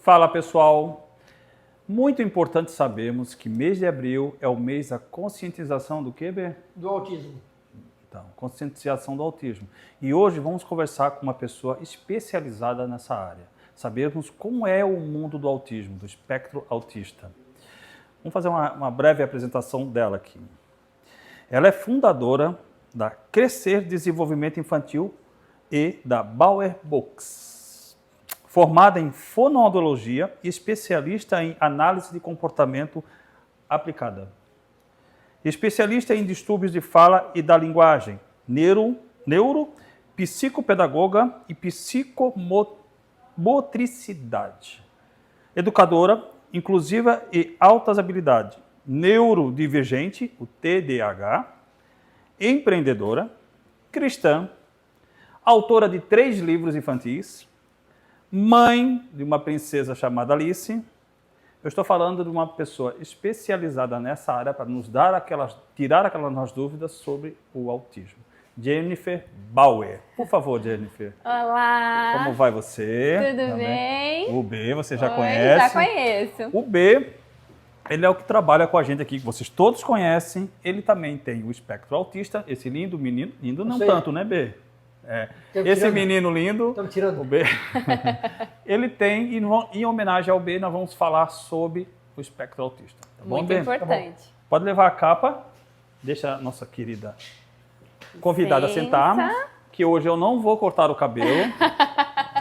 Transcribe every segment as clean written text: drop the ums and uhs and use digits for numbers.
Fala pessoal, muito importante sabermos que mês de abril é o mês da conscientização do quê, B? Do autismo. Então, conscientização do autismo. E hoje vamos conversar com uma pessoa especializada nessa área. Sabermos como é o mundo do autismo, do espectro autista. Vamos fazer uma breve apresentação dela aqui. Ela é fundadora da Crescer Desenvolvimento Infantil e da Bauer Books. Formada em fonoaudiologia e especialista em análise de comportamento aplicada. Especialista em distúrbios de fala e da linguagem, psicopedagoga e psicomotricidade. Educadora, inclusiva e altas habilidades, neurodivergente, o TDAH, empreendedora, cristã, autora de 3 livros infantis, mãe de uma princesa chamada Alice. Eu estou falando de uma pessoa especializada nessa área para nos dar tirar aquelas dúvidas sobre o autismo. Jennifer Bauer. Por favor, Jennifer. Olá! Como vai você? Tudo bem? O B, você já Oi, conhece? Já conheço. O B, ele é o que trabalha com a gente aqui, que vocês todos conhecem. Ele também tem o espectro autista, esse lindo menino. Lindo não tanto, né, B? Esse menino lindo, o B, ele tem, e em homenagem ao B, nós vamos falar sobre o espectro autista. Tá bom, Muito B? importante. Tá, pode levar a capa, deixa a nossa querida convidada sentar, que hoje eu não vou cortar o cabelo,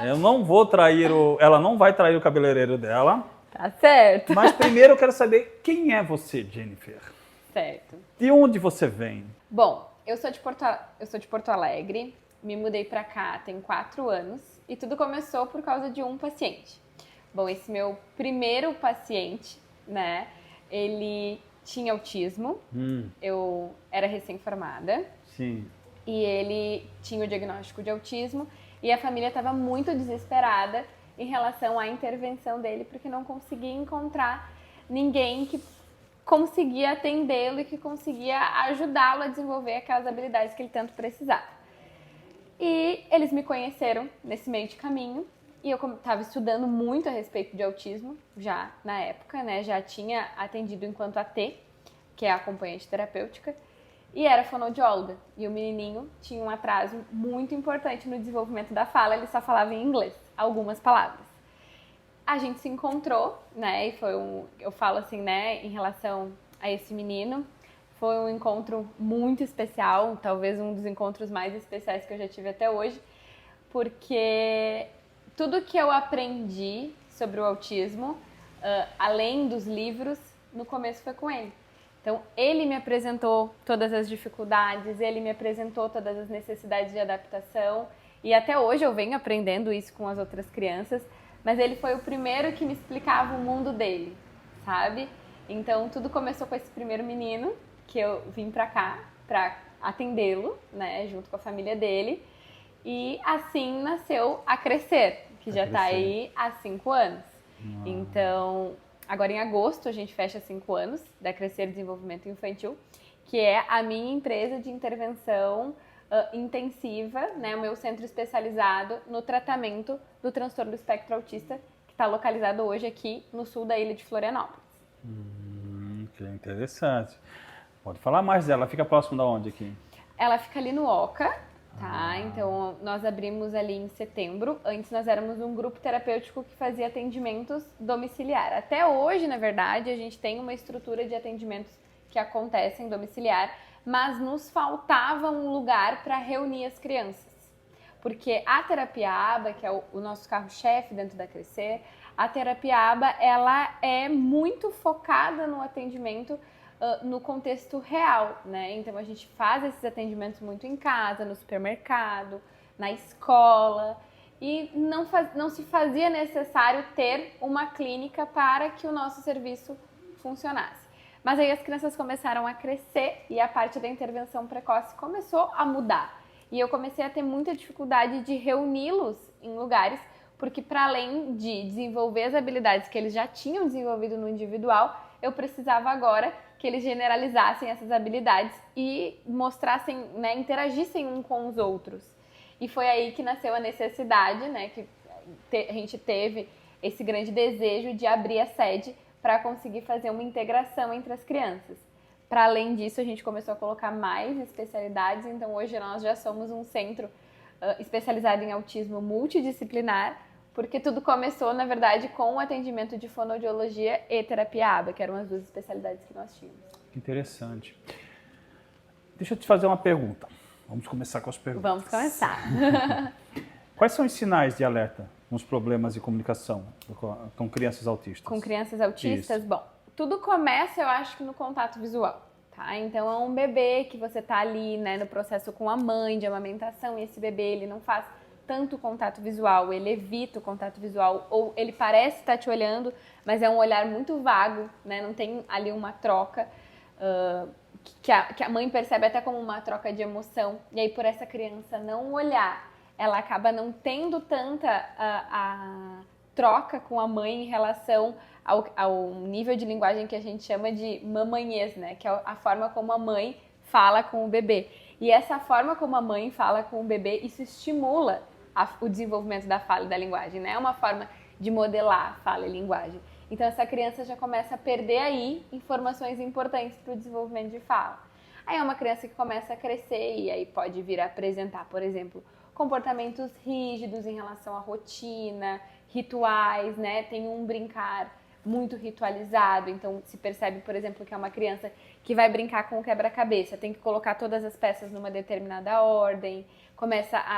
eu não vou trair ela não vai trair o cabeleireiro dela. Tá certo. Mas primeiro eu quero saber quem é você, Jennifer. Certo. De onde você vem? Bom, eu sou de Porto Alegre, me mudei pra cá tem 4 anos e tudo começou por causa de um paciente. Bom, esse meu primeiro paciente, né, ele tinha autismo, eu era recém-formada. Sim. E ele tinha o diagnóstico de autismo e a família estava muito desesperada em relação à intervenção dele, porque não conseguia encontrar ninguém que conseguia atendê-lo e que conseguia ajudá-lo a desenvolver aquelas habilidades que ele tanto precisava. E eles me conheceram nesse meio de caminho e eu estava estudando muito a respeito de autismo já na época, né? Já tinha atendido enquanto AT, que é a acompanhante terapêutica, e era fonoaudióloga. E o menininho tinha um atraso muito importante no desenvolvimento da fala, ele só falava em inglês, algumas palavras. A gente se encontrou, né, e eu falo assim, né, em relação a esse menino, foi um encontro muito especial, talvez um dos encontros mais especiais que eu já tive até hoje, porque tudo que eu aprendi sobre o autismo, além dos livros, no começo foi com ele. Então, ele me apresentou todas as dificuldades, ele me apresentou todas as necessidades de adaptação, e até hoje eu venho aprendendo isso com as outras crianças, mas ele foi o primeiro que me explicava o mundo dele, sabe? Então, tudo começou com esse primeiro menino, que eu vim pra cá pra atendê-lo, né, junto com a família dele, e assim nasceu a Crescer, que já tá aí há 5 anos. Então, agora em agosto a gente fecha 5 anos da Crescer Desenvolvimento Infantil, que é a minha empresa de intervenção intensiva, né, o meu centro especializado no tratamento do transtorno do espectro autista, que está localizado hoje aqui no sul da ilha de Florianópolis. Que interessante. Pode falar mais dela, ela fica próximo da onde aqui? Ela fica ali no Oca, tá? Então nós abrimos ali em setembro. Antes nós éramos um grupo terapêutico que fazia atendimentos domiciliar. Até hoje, na verdade, a gente tem uma estrutura de atendimentos que acontecem domiciliar, mas nos faltava um lugar para reunir as crianças. Porque a terapia ABA, que é o nosso carro-chefe dentro da Crescer, a terapia ABA, ela é muito focada no atendimento no contexto real, né? Então a gente faz esses atendimentos muito em casa, no supermercado, na escola, e não se fazia necessário ter uma clínica para que o nosso serviço funcionasse. Mas aí as crianças começaram a crescer e a parte da intervenção precoce começou a mudar. E eu comecei a ter muita dificuldade de reuni-los em lugares, porque para além de desenvolver as habilidades que eles já tinham desenvolvido no individual, eu precisava agora que eles generalizassem essas habilidades e mostrassem, né, interagissem um com os outros. E foi aí que nasceu a necessidade, né, que a gente teve esse grande desejo de abrir a sede para conseguir fazer uma integração entre as crianças. Para além disso, a gente começou a colocar mais especialidades, então hoje nós já somos um centro especializado em autismo multidisciplinar, porque tudo começou, na verdade, com o atendimento de fonoaudiologia e terapia ABA, que eram as duas especialidades que nós tínhamos. Interessante. Deixa eu te fazer uma pergunta. Vamos começar com as perguntas. Vamos começar. Quais são os sinais de alerta nos problemas de comunicação com crianças autistas? Com crianças autistas? Isso. Bom, tudo começa, eu acho, que no contato visual, tá? Então, é um bebê que você tá ali, né, no processo com a mãe de amamentação, e esse bebê, ele não faz tanto contato visual, ele evita o contato visual, ou ele parece estar te olhando, mas é um olhar muito vago, né? Não tem ali uma troca que a mãe percebe até como uma troca de emoção. E aí, por essa criança não olhar, ela acaba não tendo tanta a troca com a mãe em relação ao nível de linguagem que a gente chama de mamanhês, né? Que é a forma como a mãe fala com o bebê. E essa forma como a mãe fala com o bebê, isso estimula o desenvolvimento da fala e da linguagem, né? É uma forma de modelar a fala e linguagem. Então, essa criança já começa a perder aí informações importantes para o desenvolvimento de fala. Aí é uma criança que começa a crescer e aí pode vir a apresentar, por exemplo, comportamentos rígidos em relação à rotina, rituais, né? Tem um brincar muito ritualizado, então se percebe, por exemplo, que é uma criança que vai brincar com o quebra-cabeça, tem que colocar todas as peças numa determinada ordem,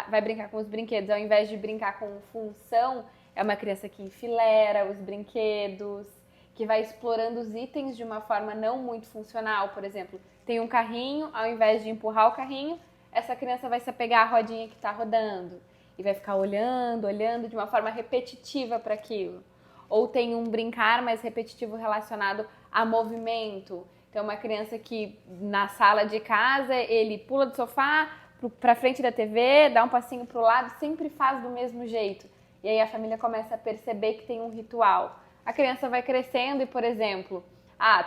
vai brincar com os brinquedos, ao invés de brincar com função, é uma criança que enfileira os brinquedos, que vai explorando os itens de uma forma não muito funcional. Por exemplo, tem um carrinho, ao invés de empurrar o carrinho, essa criança vai se apegar à rodinha que está rodando e vai ficar olhando de uma forma repetitiva para aquilo. Ou tem um brincar mais repetitivo relacionado a movimento. Então, uma criança que na sala de casa, ele pula do sofá para frente da TV, dá um passinho para o lado, sempre faz do mesmo jeito. E aí a família começa a perceber que tem um ritual. A criança vai crescendo e, por exemplo,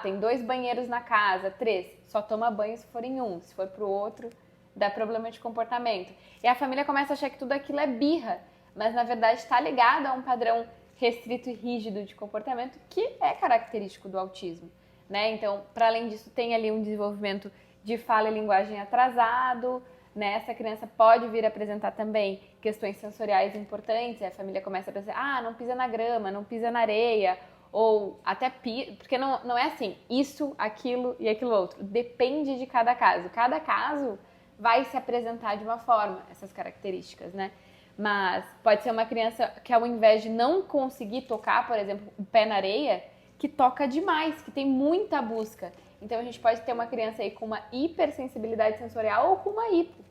tem 2 banheiros na casa, 3, só toma banho se for em um, se for para o outro, dá problema de comportamento. E a família começa a achar que tudo aquilo é birra, mas na verdade está ligado a um padrão restrito e rígido de comportamento que é característico do autismo, né? Então, para além disso, tem ali um desenvolvimento de fala e linguagem atrasado, né? Essa criança pode vir a apresentar também questões sensoriais importantes, a família começa a pensar, não pisa na grama, não pisa na areia, ou até pisa, porque não é assim, isso, aquilo e aquilo outro, depende de cada caso. Cada caso vai se apresentar de uma forma, essas características, né? Mas pode ser uma criança que, ao invés de não conseguir tocar, por exemplo, o pé na areia, que toca demais, que tem muita busca. Então, a gente pode ter uma criança aí com uma hipersensibilidade sensorial ou com uma hipo,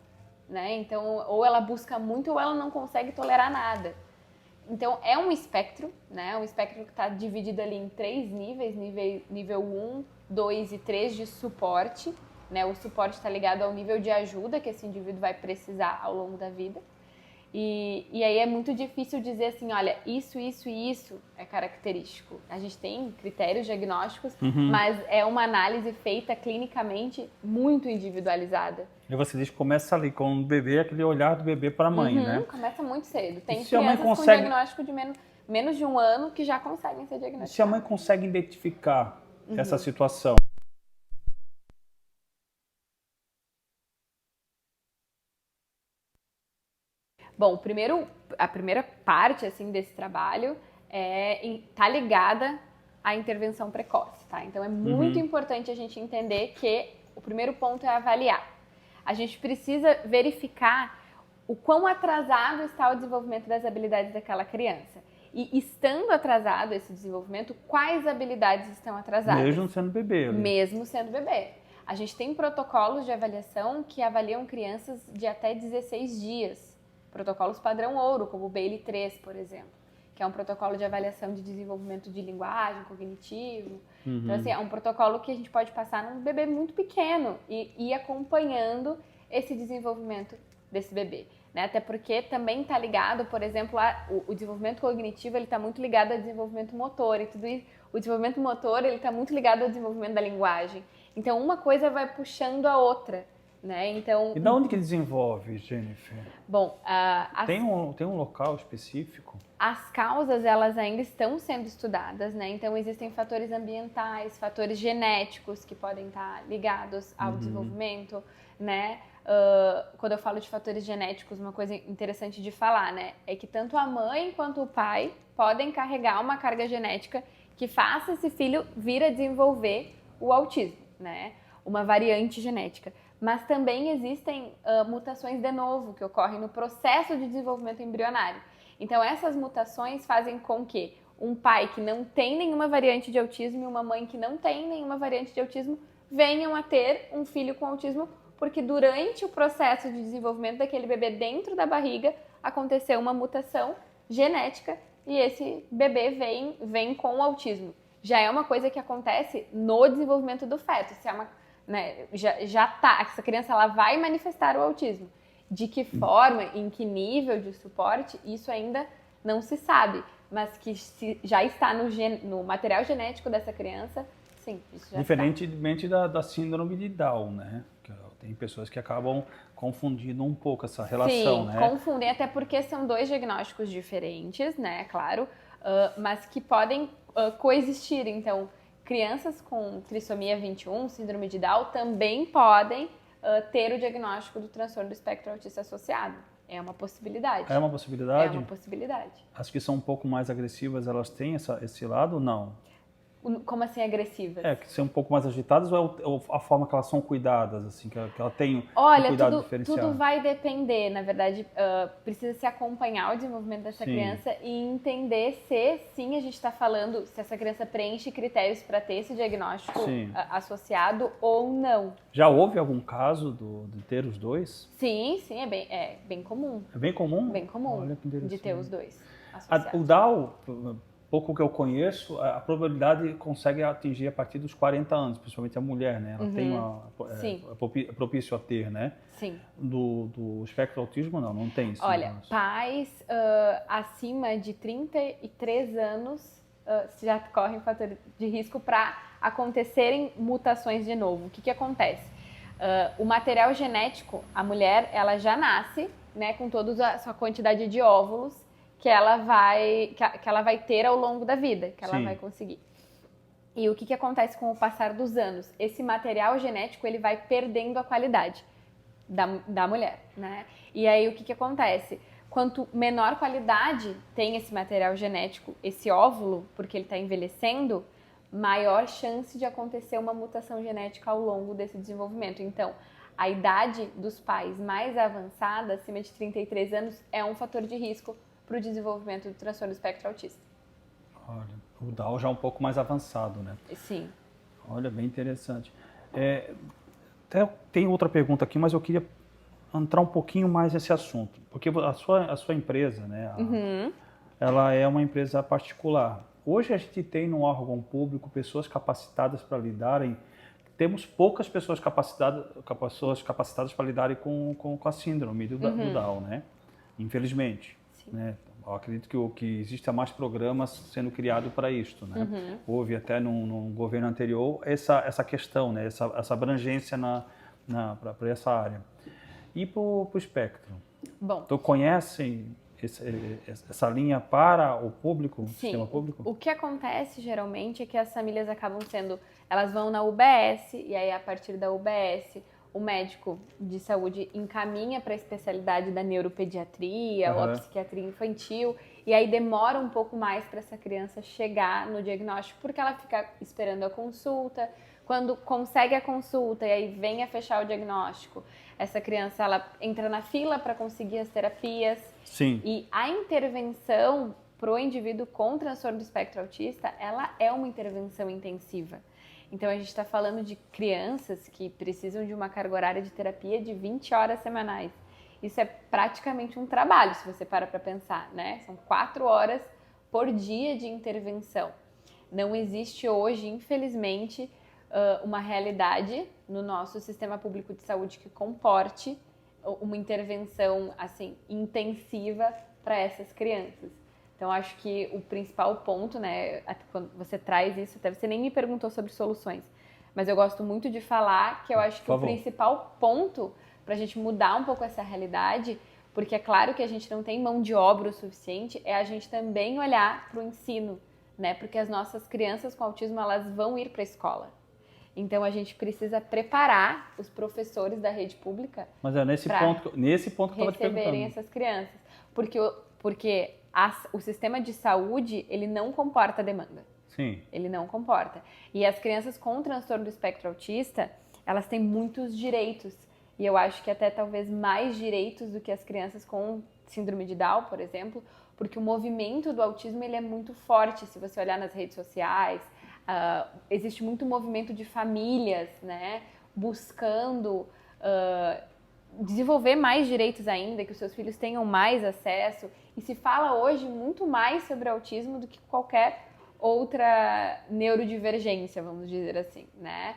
né? Então, ou ela busca muito ou ela não consegue tolerar nada. Então, é um espectro, né? Um espectro que está dividido ali em 3 níveis, nível 1, 2 e 3 de suporte, né? O suporte está ligado ao nível de ajuda que esse indivíduo vai precisar ao longo da vida. E aí é muito difícil dizer assim, olha, isso e isso é característico. A gente tem critérios diagnósticos, mas é uma análise feita clinicamente muito individualizada. E você diz que começa ali com o bebê, aquele olhar do bebê para a mãe, né? Começa muito cedo. Tem se a mãe crianças consegue... com diagnóstico de menos de 1 ano que já conseguem ser diagnosticadas. Se a mãe consegue identificar essa situação, bom, a primeira parte assim, desse trabalho tá ligada à intervenção precoce, tá? Então é muito importante a gente entender que o primeiro ponto é avaliar. A gente precisa verificar o quão atrasado está o desenvolvimento das habilidades daquela criança. E estando atrasado esse desenvolvimento, quais habilidades estão atrasadas? Mesmo sendo bebê. Ali. Mesmo sendo bebê. A gente tem protocolos de avaliação que avaliam crianças de até 16 dias. Protocolos padrão ouro, como o Bailey 3, por exemplo, que é um protocolo de avaliação de desenvolvimento de linguagem, cognitivo. Então, assim, é um protocolo que a gente pode passar num bebê muito pequeno e ir acompanhando esse desenvolvimento desse bebê. Né? Até porque também está ligado, por exemplo, o desenvolvimento cognitivo, ele está muito ligado ao desenvolvimento motor e tudo isso. O desenvolvimento motor, ele está muito ligado ao desenvolvimento da linguagem. Então, uma coisa vai puxando a outra. Né? Então, e de onde que desenvolve, Jennifer? Bom, tem um local específico? As causas, elas ainda estão sendo estudadas, né? Então, existem fatores ambientais, fatores genéticos que podem estar ligados ao desenvolvimento, né? Quando eu falo de fatores genéticos, uma coisa interessante de falar, né? É que tanto a mãe quanto o pai podem carregar uma carga genética que faça esse filho vir a desenvolver o autismo, né? Uma variante genética. Mas também existem mutações de novo que ocorrem no processo de desenvolvimento embrionário. Então, essas mutações fazem com que um pai que não tem nenhuma variante de autismo e uma mãe que não tem nenhuma variante de autismo venham a ter um filho com autismo, porque durante o processo de desenvolvimento daquele bebê dentro da barriga aconteceu uma mutação genética e esse bebê vem com o autismo. Já é uma coisa que acontece no desenvolvimento do feto. Se é uma, né, essa criança ela vai manifestar o autismo. De que forma, em que nível de suporte, isso ainda não se sabe. Mas que já está no material genético dessa criança, sim, isso já Diferentemente da síndrome de Down, né? Tem pessoas que acabam confundindo um pouco essa relação, né? Sim, confundem, até porque são 2 diagnósticos diferentes, né, claro, mas que podem coexistir. Então, crianças com trissomia 21, síndrome de Down, também podem ter o diagnóstico do transtorno do espectro autista associado. É uma possibilidade. É uma possibilidade? É uma possibilidade. As que são um pouco mais agressivas, elas têm esse lado ou não? Como assim agressivas? Que são um pouco mais agitadas ou a forma que elas são cuidadas, assim, que ela tem um cuidado diferenciado? Tudo vai depender, na verdade, precisa se acompanhar o desenvolvimento dessa criança e entender se, sim, a gente está falando, se essa criança preenche critérios para ter esse diagnóstico associado ou não. Já houve algum caso de ter os dois? Sim, é bem comum. É bem comum? Bem comum. Olha que interessante. De ter os dois associados. O Down, pouco que eu conheço, a probabilidade consegue atingir a partir dos 40 anos, principalmente a mulher, né? Ela tem é propício a ter, né? Sim. Do espectro autismo, não tem isso. Olha, pais acima de 33 anos já correm fator de risco para acontecerem mutações de novo. O que acontece? O material genético, a mulher, ela já nasce, né, com toda a sua quantidade de óvulos que ela vai ter ao longo da vida, que ela vai conseguir. E o que acontece com o passar dos anos? Esse material genético ele vai perdendo a qualidade da mulher, né? E aí o que acontece? Quanto menor qualidade tem esse material genético, esse óvulo, porque ele está envelhecendo, maior chance de acontecer uma mutação genética ao longo desse desenvolvimento. Então, a idade dos pais mais avançada, acima de 33 anos, é um fator de risco para o desenvolvimento do transtorno do espectro autista. Olha, o Down já é um pouco mais avançado, né? Sim. Olha, bem interessante. Até tem outra pergunta aqui, mas eu queria entrar um pouquinho mais nesse assunto. Porque a sua empresa, né? Ela é uma empresa particular. Hoje a gente tem no órgão público pessoas capacitadas para lidarem. Temos poucas pessoas capacitadas para lidarem com a síndrome do Down, né? Infelizmente. Né? Eu acredito que exista mais programas sendo criados para isto, né? Houve até no governo anterior essa questão, né? Essa abrangência para essa área. E para o espectro? Bom, Tu conhece essa linha para o público, sistema público? O que acontece geralmente é que as famílias elas vão na UBS e aí a partir da UBS o médico de saúde encaminha para a especialidade da neuropediatria ou a psiquiatria infantil e aí demora um pouco mais para essa criança chegar no diagnóstico porque ela fica esperando a consulta. Quando consegue a consulta e aí vem a fechar o diagnóstico, essa criança ela entra na fila para conseguir as terapias. Sim. E a intervenção para o indivíduo com transtorno do espectro autista, ela é uma intervenção intensiva. Então, a gente está falando de crianças que precisam de uma carga horária de terapia de 20 horas semanais. Isso é praticamente um trabalho, se você para pensar, né? São 4 horas por dia de intervenção. Não existe hoje, infelizmente, uma realidade no nosso sistema público de saúde que comporte uma intervenção assim intensiva para essas crianças. Então, acho que o principal ponto, né, quando você traz isso, até você nem me perguntou sobre soluções, mas eu gosto muito de falar que eu acho que o principal ponto para a gente mudar um pouco essa realidade, Porque é claro que a gente não tem mão de obra o suficiente, é a gente também olhar para o ensino, né? Porque as nossas crianças com autismo, elas vão ir para a escola. Então, a gente precisa preparar os professores da rede pública. Mas é nesse ponto que eu estava te receberem perguntando. essas crianças. Porque o sistema de saúde, ele não comporta demanda. Sim. Ele não comporta. E as crianças com transtorno do espectro autista, elas têm muitos direitos. E eu acho que até talvez mais direitos do que as crianças com síndrome de Down, por exemplo, porque o movimento do autismo, ele é muito forte. Se você olhar nas redes sociais, existe muito movimento de famílias, né, buscando desenvolver mais direitos ainda, que os seus filhos tenham mais acesso. E se fala hoje muito mais sobre autismo do que qualquer outra neurodivergência, vamos dizer assim, né?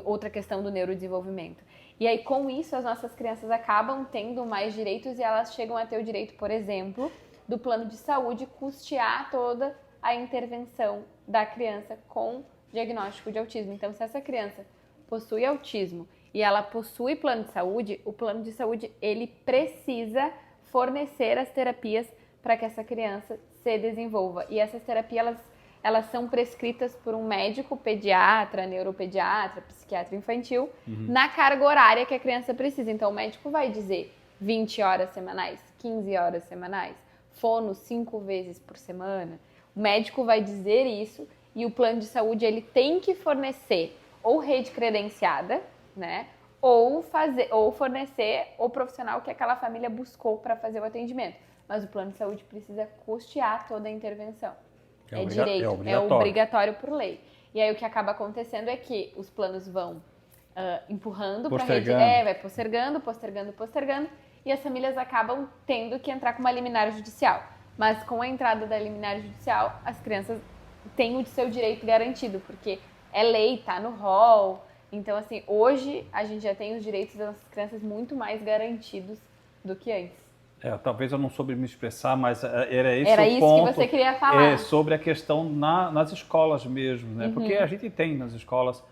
Outra questão do neurodesenvolvimento. E aí, com isso, as nossas crianças acabam tendo mais direitos e elas chegam a ter o direito, por exemplo, do plano de saúde custear toda a intervenção da criança com diagnóstico de autismo. Então, se essa criança possui autismo e ela possui plano de saúde, o plano de saúde, ele precisa fornecer as terapias para que essa criança se desenvolva. E essas terapias, elas são prescritas por um médico, pediatra, neuropediatra, psiquiatra infantil, na carga horária que a criança precisa. Então, o médico vai dizer 20 horas semanais, 15 horas semanais, fono 5 vezes por semana. O médico vai dizer isso e o plano de saúde, ele tem que fornecer ou rede credenciada, né? Ou fornecer o profissional que aquela família buscou para fazer o atendimento. Mas o plano de saúde precisa custear toda a intervenção. É direito, é obrigatório por lei. E aí o que acaba acontecendo é que os planos vão empurrando para a rede, vai postergando, e as famílias acabam tendo que entrar com uma liminar judicial. Mas com a entrada da liminar judicial, as crianças têm o seu direito garantido, porque é lei, tá no rol. Então, assim, hoje a gente já tem os direitos das nossas crianças muito mais garantidos do que antes. Talvez eu não soube me expressar, mas era esse Era o isso ponto. que você queria falar. Sobre a questão nas escolas mesmo, né? Porque a gente tem nas escolas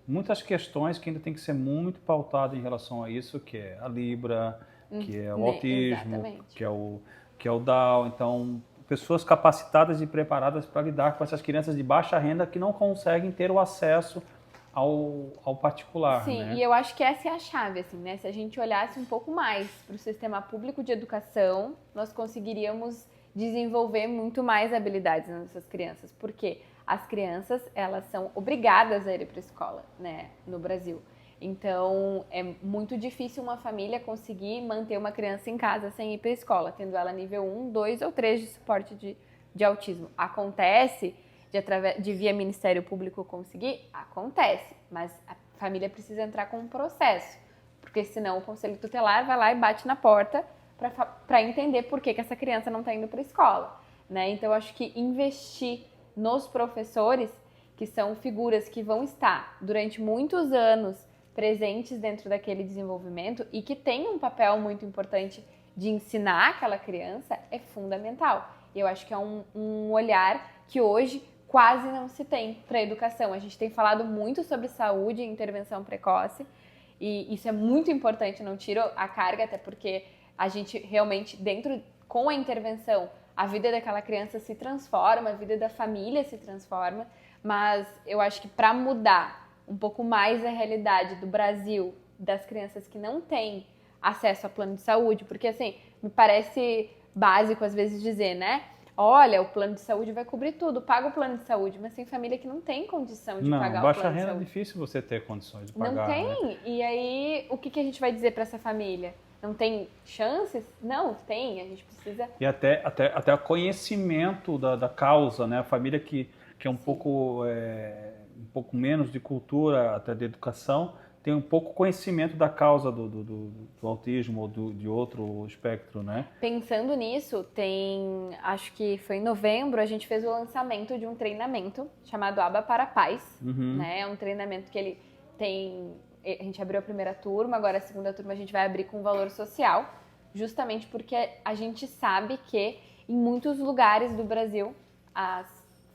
muitas questões que ainda tem que ser muito pautado em relação a isso, que é a Libra, que é o autismo, exatamente. que é o Down. Então, pessoas capacitadas e preparadas para lidar com essas crianças de baixa renda que não conseguem ter o acesso ao particular. Sim, né? E eu acho que essa é a chave, assim, né? Se a gente olhasse um pouco mais para o sistema público de educação, nós conseguiríamos desenvolver muito mais habilidades nas nossas crianças, porque as crianças, elas são obrigadas a ir para a escola, né, no Brasil. Então, é muito difícil uma família conseguir manter uma criança em casa sem ir para a escola, tendo ela nível 1, 2 ou 3 de suporte de autismo. Acontece de via Ministério Público conseguir? Acontece, mas a família precisa entrar com um processo, porque senão o Conselho Tutelar vai lá e bate na porta para entender por que essa criança não está indo para a escola, né? Então, eu acho que investir nos professores, que são figuras que vão estar durante muitos anos presentes dentro daquele desenvolvimento e que têm um papel muito importante de ensinar aquela criança, é fundamental. E eu acho que é um olhar que hoje quase não se tem para a educação. A gente tem falado muito sobre saúde e intervenção precoce, e isso é muito importante, não tiro a carga, até porque a gente realmente, com a intervenção, a vida daquela criança se transforma, a vida da família se transforma, mas eu acho que para mudar um pouco mais a realidade do Brasil, das crianças que não têm acesso a plano de saúde, porque assim, me parece básico às vezes dizer, né? Olha, o plano de saúde vai cobrir tudo, paga o plano de saúde, mas tem família que não tem condição de pagar o plano de saúde. Baixa renda é difícil você ter condições de pagar. Não tem, né? E aí o que a gente vai dizer para essa família? Não tem chances? Não, tem, a gente precisa... E até o conhecimento da causa, né? A família que é um pouco menos de cultura, até de educação, tem um pouco conhecimento da causa do autismo ou de outro espectro, né? Pensando nisso, acho que foi em novembro, a gente fez o lançamento de um treinamento chamado Aba para a Paz, né? É um treinamento que ele tem... A gente abriu a primeira turma, agora a segunda turma a gente vai abrir com valor social, justamente porque a gente sabe que em muitos lugares do Brasil as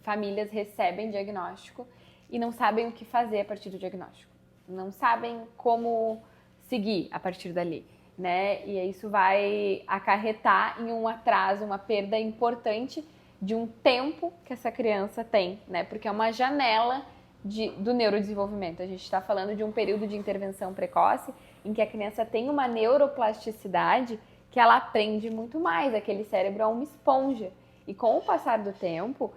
famílias recebem diagnóstico e não sabem o que fazer a partir do diagnóstico. Não sabem como seguir a partir dali. né? E isso vai acarretar em um atraso, uma perda importante de um tempo que essa criança tem, né? Porque é uma janela do neurodesenvolvimento. A gente está falando de um período de intervenção precoce em que a criança tem uma neuroplasticidade que ela aprende muito mais. Aquele cérebro é uma esponja. E com o passar do tempo,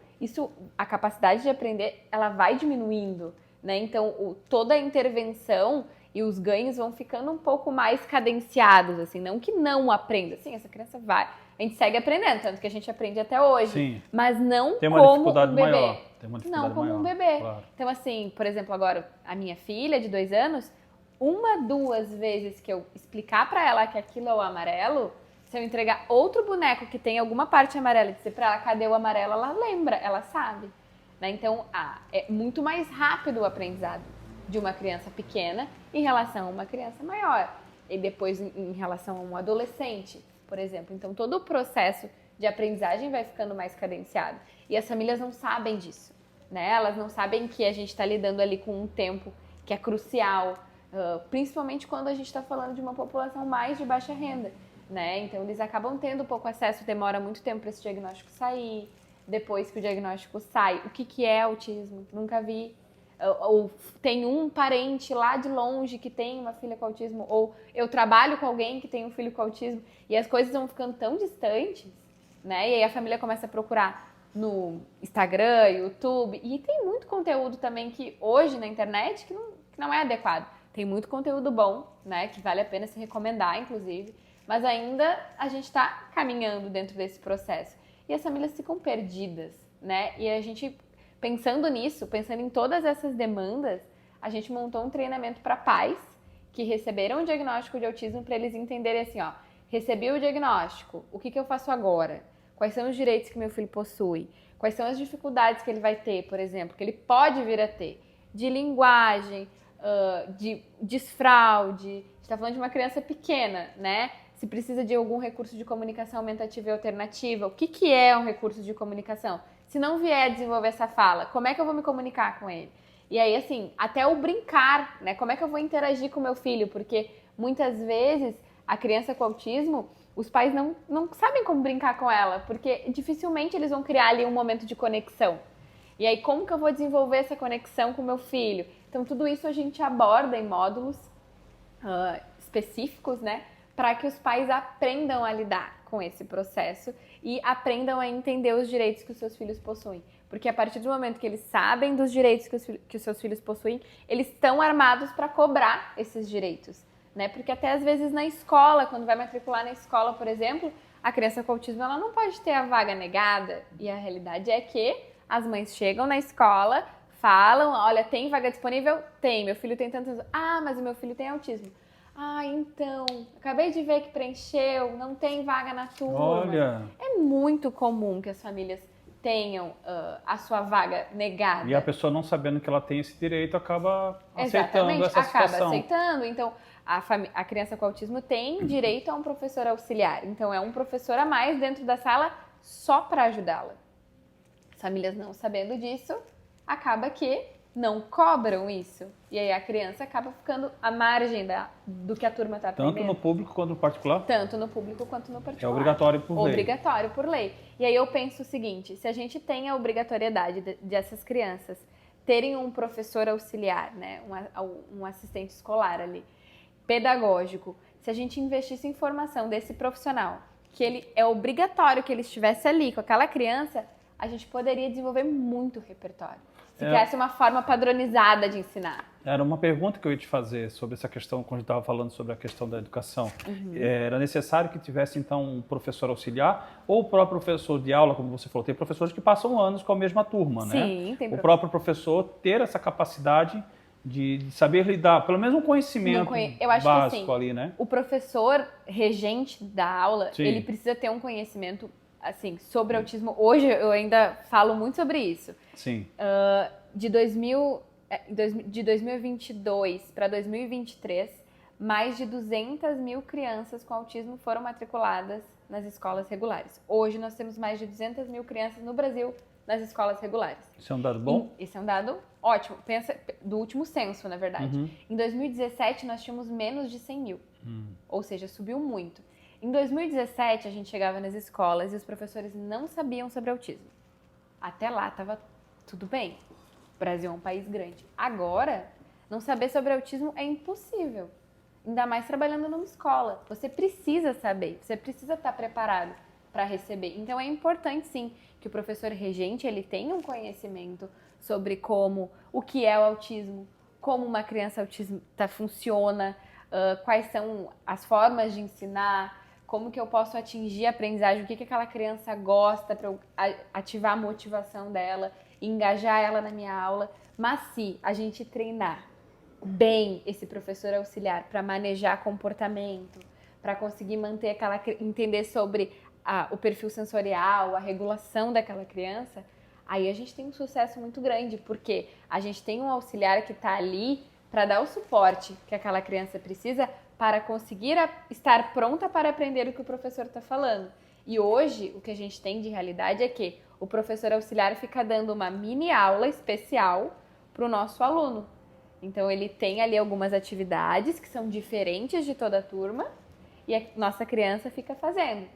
a capacidade de aprender, ela vai diminuindo, né? Então, toda a intervenção e os ganhos vão ficando um pouco mais cadenciados, assim, não que não aprenda. Sim, essa criança vai. A gente segue aprendendo, tanto que a gente aprende até hoje. Sim. Mas não Tem uma como dificuldade um bebê. maior. Tem uma dificuldade não como maior, um bebê. claro. Então, assim, por exemplo, agora, a minha filha de 2 anos, 1, 2 vezes que eu explicar pra ela que aquilo é o amarelo, se eu entregar outro boneco que tem alguma parte amarela e dizer pra ela cadê o amarelo, ela lembra, ela sabe. Né? Então, é muito mais rápido o aprendizado de uma criança pequena em relação a uma criança maior. E depois em relação a um adolescente, por exemplo. Então, todo o processo de aprendizagem vai ficando mais cadenciado. E as famílias não sabem disso. Né? Elas não sabem que a gente está lidando ali com um tempo que é crucial, principalmente quando a gente está falando de uma população mais de baixa renda. Né? Então, eles acabam tendo pouco acesso, demora muito tempo para esse diagnóstico sair. Depois que o diagnóstico sai, o que é autismo? Nunca vi. Ou tem um parente lá de longe que tem uma filha com autismo, ou eu trabalho com alguém que tem um filho com autismo, e as coisas vão ficando tão distantes, né? E aí a família começa a procurar no Instagram, YouTube, e tem muito conteúdo também que hoje na internet que não é adequado. Tem muito conteúdo bom, né? Que vale a pena se recomendar, inclusive, mas ainda a gente está caminhando dentro desse processo. E as famílias ficam perdidas, né? E a gente, pensando nisso, pensando em todas essas demandas, a gente montou um treinamento para pais que receberam o diagnóstico de autismo para eles entenderem assim, ó, recebi o diagnóstico, o que eu faço agora? Quais são os direitos que meu filho possui? Quais são as dificuldades que ele vai ter, por exemplo, que ele pode vir a ter? De linguagem, de desfraude, a gente está falando de uma criança pequena, né? Se precisa de algum recurso de comunicação aumentativa e alternativa, o que é um recurso de comunicação? Se não vier a desenvolver essa fala, como é que eu vou me comunicar com ele? E aí, assim, até o brincar, né? Como é que eu vou interagir com meu filho? Porque muitas vezes a criança com autismo, os pais não sabem como brincar com ela, porque dificilmente eles vão criar ali um momento de conexão. E aí, como que eu vou desenvolver essa conexão com meu filho? Então, tudo isso a gente aborda em módulos específicos, né? Para que os pais aprendam a lidar com esse processo e aprendam a entender os direitos que os seus filhos possuem. Porque a partir do momento que eles sabem dos direitos que os seus filhos possuem, eles estão armados para cobrar esses direitos. Né? Porque até às vezes na escola, quando vai matricular na escola, por exemplo, a criança com autismo ela não pode ter a vaga negada. E a realidade é que as mães chegam na escola, falam, olha, tem vaga disponível? Tem, meu filho tem tantos... Ah, mas o meu filho tem autismo. Ah, então, acabei de ver que preencheu, não tem vaga na turma. Olha. É muito comum que as famílias tenham a sua vaga negada. E a pessoa não sabendo que ela tem esse direito acaba aceitando essa situação. Acaba aceitando. Então, a criança com autismo tem direito a um professor auxiliar. Então, é um professor a mais dentro da sala só para ajudá-la. As famílias não sabendo disso, acaba que não cobram isso. E aí a criança acaba ficando à margem do que a turma está aprendendo. Tanto no público quanto no particular? Tanto no público quanto no particular. É obrigatório por lei. Obrigatório por lei. E aí eu penso o seguinte, se a gente tem a obrigatoriedade dessas crianças terem um professor auxiliar, né, um assistente escolar ali, pedagógico, se a gente investisse em formação desse profissional, que ele é obrigatório que ele estivesse ali com aquela criança, a gente poderia desenvolver muito repertório. Se criasse uma forma padronizada de ensinar. Era uma pergunta que eu ia te fazer sobre essa questão, quando a gente estava falando sobre a questão da educação. Era necessário que tivesse, então, um professor auxiliar ou o próprio professor de aula, como você falou. Tem professores que passam anos com a mesma turma, né? Sim, tem o próprio professor ter essa capacidade de saber lidar, pelo menos um conhecimento eu acho básico que, assim, ali, né? O professor regente da aula, Sim. ele precisa ter um conhecimento assim, sobre autismo. Hoje eu ainda falo muito sobre isso. Sim. De 2022 para 2023, mais de 200 mil crianças com autismo foram matriculadas nas escolas regulares. Hoje nós temos mais de 200 mil crianças no Brasil nas escolas regulares. Isso é um dado bom? Esse é um dado ótimo. Pensa do último censo, na verdade. Em 2017 nós tínhamos menos de 100 mil. Ou seja, subiu muito. Em 2017, a gente chegava nas escolas e os professores não sabiam sobre autismo. Até lá estava tudo bem. O Brasil é um país grande. Agora, não saber sobre autismo é impossível. Ainda mais trabalhando numa escola. Você precisa saber, você precisa estar preparado para receber. Então é importante sim que o professor regente ele tenha um conhecimento sobre o que é o autismo, como uma criança autista funciona, quais são as formas de ensinar, como que eu posso atingir a aprendizagem, o que aquela criança gosta para eu ativar a motivação dela, engajar ela na minha aula. Mas se a gente treinar bem esse professor auxiliar para manejar comportamento, para conseguir manter entender sobre o perfil sensorial, a regulação daquela criança, aí a gente tem um sucesso muito grande, porque a gente tem um auxiliar que está ali para dar o suporte que aquela criança precisa para conseguir estar pronta para aprender o que o professor está falando. E hoje, o que a gente tem de realidade é que o professor auxiliar fica dando uma mini aula especial para o nosso aluno. Então, ele tem ali algumas atividades que são diferentes de toda a turma e a nossa criança fica fazendo.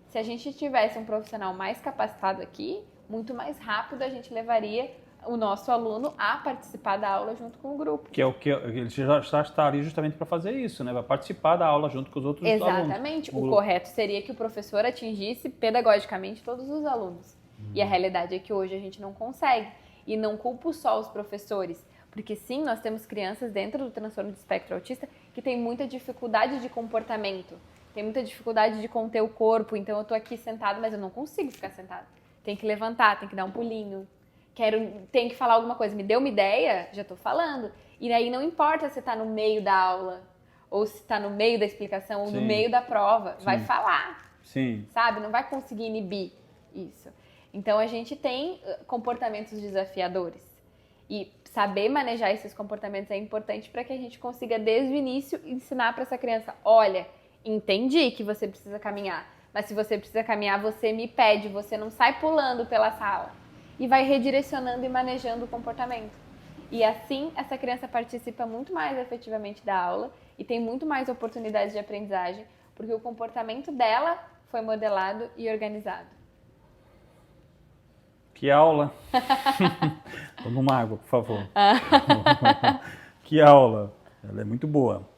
Se a gente tivesse um profissional mais capacitado aqui, muito mais rápido a gente levaria o nosso aluno a participar da aula junto com o grupo. Que é o que ele já está ali justamente para fazer isso, né? Vai participar da aula junto com os outros alunos. Exatamente. O correto seria que o professor atingisse pedagogicamente todos os alunos. E a realidade é que hoje a gente não consegue. E não culpo só os professores. Porque sim, nós temos crianças dentro do transtorno de espectro autista que têm muita dificuldade de comportamento. Tem muita dificuldade de conter o corpo. Então eu tô aqui sentado, mas eu não consigo ficar sentado. Tem que levantar, tem que dar um pulinho. Tem que falar alguma coisa. Me deu uma ideia, já tô falando. E aí não importa se tá no meio da aula, ou se tá no meio da explicação, ou no meio da prova. Sim. Vai falar. Sim. Sabe? Não vai conseguir inibir isso. Então a gente tem comportamentos desafiadores. E saber manejar esses comportamentos é importante para que a gente consiga, desde o início, ensinar para essa criança: olha, entendi que você precisa caminhar, mas se você precisa caminhar, você me pede, você não sai pulando pela sala. E vai redirecionando e manejando o comportamento. E assim, essa criança participa muito mais efetivamente da aula e tem muito mais oportunidades de aprendizagem, porque o comportamento dela foi modelado e organizado. Que aula! Toma uma água, por favor. Que aula! Ela é muito boa.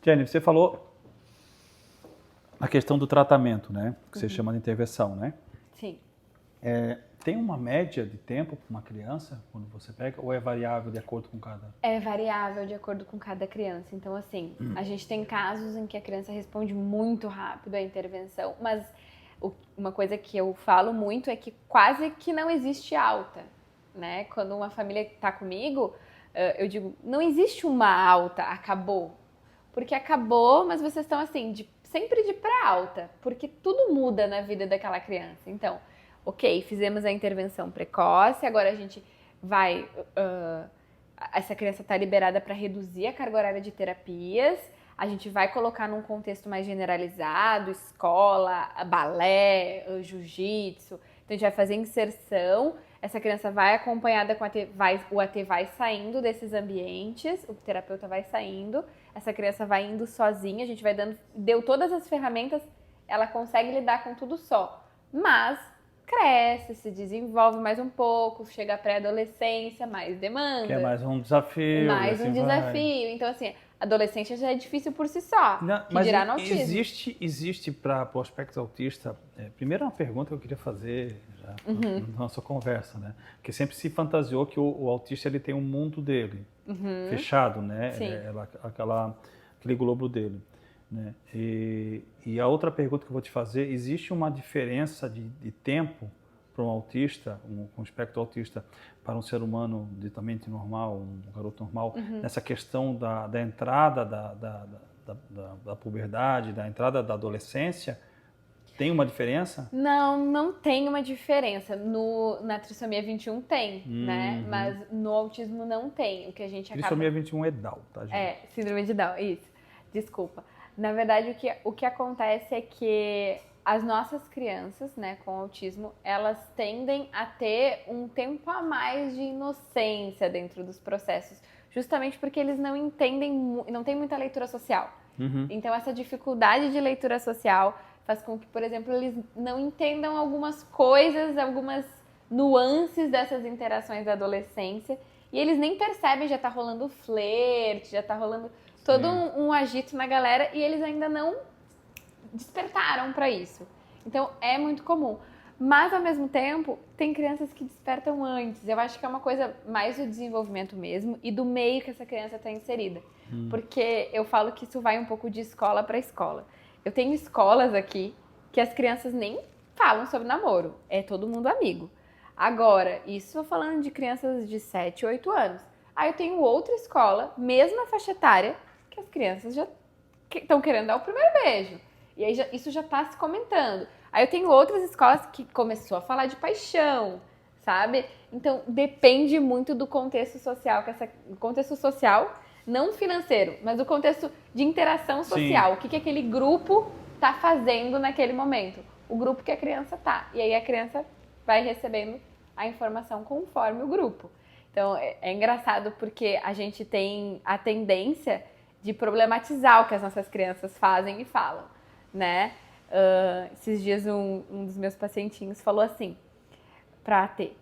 Jenny, você falou a questão do tratamento, né? Que você chama de intervenção, né? Sim. Tem uma média de tempo para uma criança, quando você pega, ou é variável de acordo com cada? É variável de acordo com cada criança. Então, assim, a gente tem casos em que a criança responde muito rápido à intervenção, mas uma coisa que eu falo muito é que quase que não existe alta, né? Quando uma família está comigo, eu digo, não existe uma alta, acabou. Porque acabou, mas vocês estão assim, sempre de pré-alta, porque tudo muda na vida daquela criança. Então, ok, fizemos a intervenção precoce, agora a gente vai... essa criança está liberada para reduzir a carga horária de terapias, a gente vai colocar num contexto mais generalizado, escola, balé, jiu-jitsu, então a gente vai fazer inserção, essa criança vai acompanhada com o AT vai saindo desses ambientes, o terapeuta vai saindo, essa criança vai indo sozinha, a gente vai deu todas as ferramentas, ela consegue lidar com tudo só, mas cresce, se desenvolve mais um pouco, chega à pré-adolescência, mais demanda. Que é mais um desafio. Mais um desafio. Então, assim, a adolescência já é difícil por si só, que dirá no autismo. Existe para o aspecto autista, primeiro uma pergunta que eu queria fazer já na nossa conversa, né? Porque sempre se fantasiou que o autista ele tem um mundo dele, fechado, né? Sim. Aquele globo dele. Né? E a outra pergunta que eu vou te fazer, existe uma diferença de tempo para um autista, um espectro autista, para um ser humano ditamente normal, um garoto normal, nessa questão da entrada da puberdade, da entrada da adolescência? Tem uma diferença? Não tem uma diferença. Na trissomia 21 tem, né? Mas no autismo não tem. O que a gente Trissomia 21 é Down, tá, gente? Síndrome de Down, isso. Desculpa. Na verdade, o que acontece é que as nossas crianças, né, com autismo, elas tendem a ter um tempo a mais de inocência dentro dos processos, justamente porque eles não entendem, não tem muita leitura social. Então, essa dificuldade de leitura social faz com que, por exemplo, eles não entendam algumas coisas, algumas nuances dessas interações da adolescência. E eles nem percebem, já tá rolando flerte, já tá rolando todo um agito na galera e eles ainda não despertaram para isso. Então, é muito comum. Mas, ao mesmo tempo, tem crianças que despertam antes. Eu acho que é uma coisa mais do desenvolvimento mesmo e do meio que essa criança está inserida. Porque eu falo que isso vai um pouco de escola para escola. Eu tenho escolas aqui que as crianças nem falam sobre namoro. É todo mundo amigo. Agora, isso eu falando de crianças de 7, 8 anos. Aí eu tenho outra escola, mesma faixa etária, que as crianças já estão querendo dar o primeiro beijo. E aí isso já está se comentando. Aí eu tenho outras escolas que começou a falar de paixão, sabe? Então, depende muito do contexto social, contexto social, não financeiro, mas do contexto de interação social. O que aquele grupo está fazendo naquele momento. O grupo que a criança tá. E aí a criança vai recebendo a informação conforme o grupo. Então, é engraçado porque a gente tem a tendência de problematizar o que as nossas crianças fazem e falam, né? Esses dias um dos meus pacientinhos falou assim pra AT: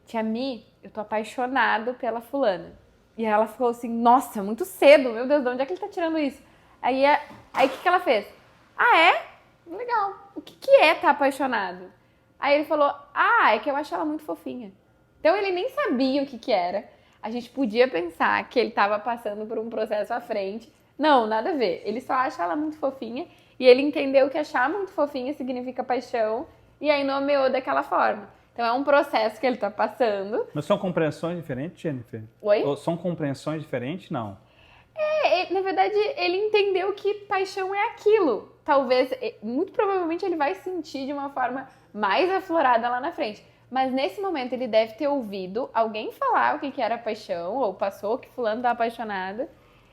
Tia Mi, eu tô apaixonado pela fulana. E ela falou assim: nossa, muito cedo, meu Deus, de onde é que ele tá tirando isso? Aí o que ela fez? Ah, é? Legal. O que é tá apaixonado? Aí ele falou: ah, é que eu acho ela muito fofinha. Então ele nem sabia o que era. A gente podia pensar que ele tava passando por um processo à frente. Não, nada a ver. Ele só acha ela muito fofinha. E ele entendeu que achar muito fofinha significa paixão, e aí nomeou daquela forma. Então é um processo que ele está passando. Mas são compreensões diferentes, Jennifer? Oi? Ou são compreensões diferentes? Não. Na verdade, ele entendeu que paixão é aquilo. Talvez, muito provavelmente, ele vai sentir de uma forma mais aflorada lá na frente. Mas nesse momento ele deve ter ouvido alguém falar o que era paixão, ou passou que fulano tá apaixonado.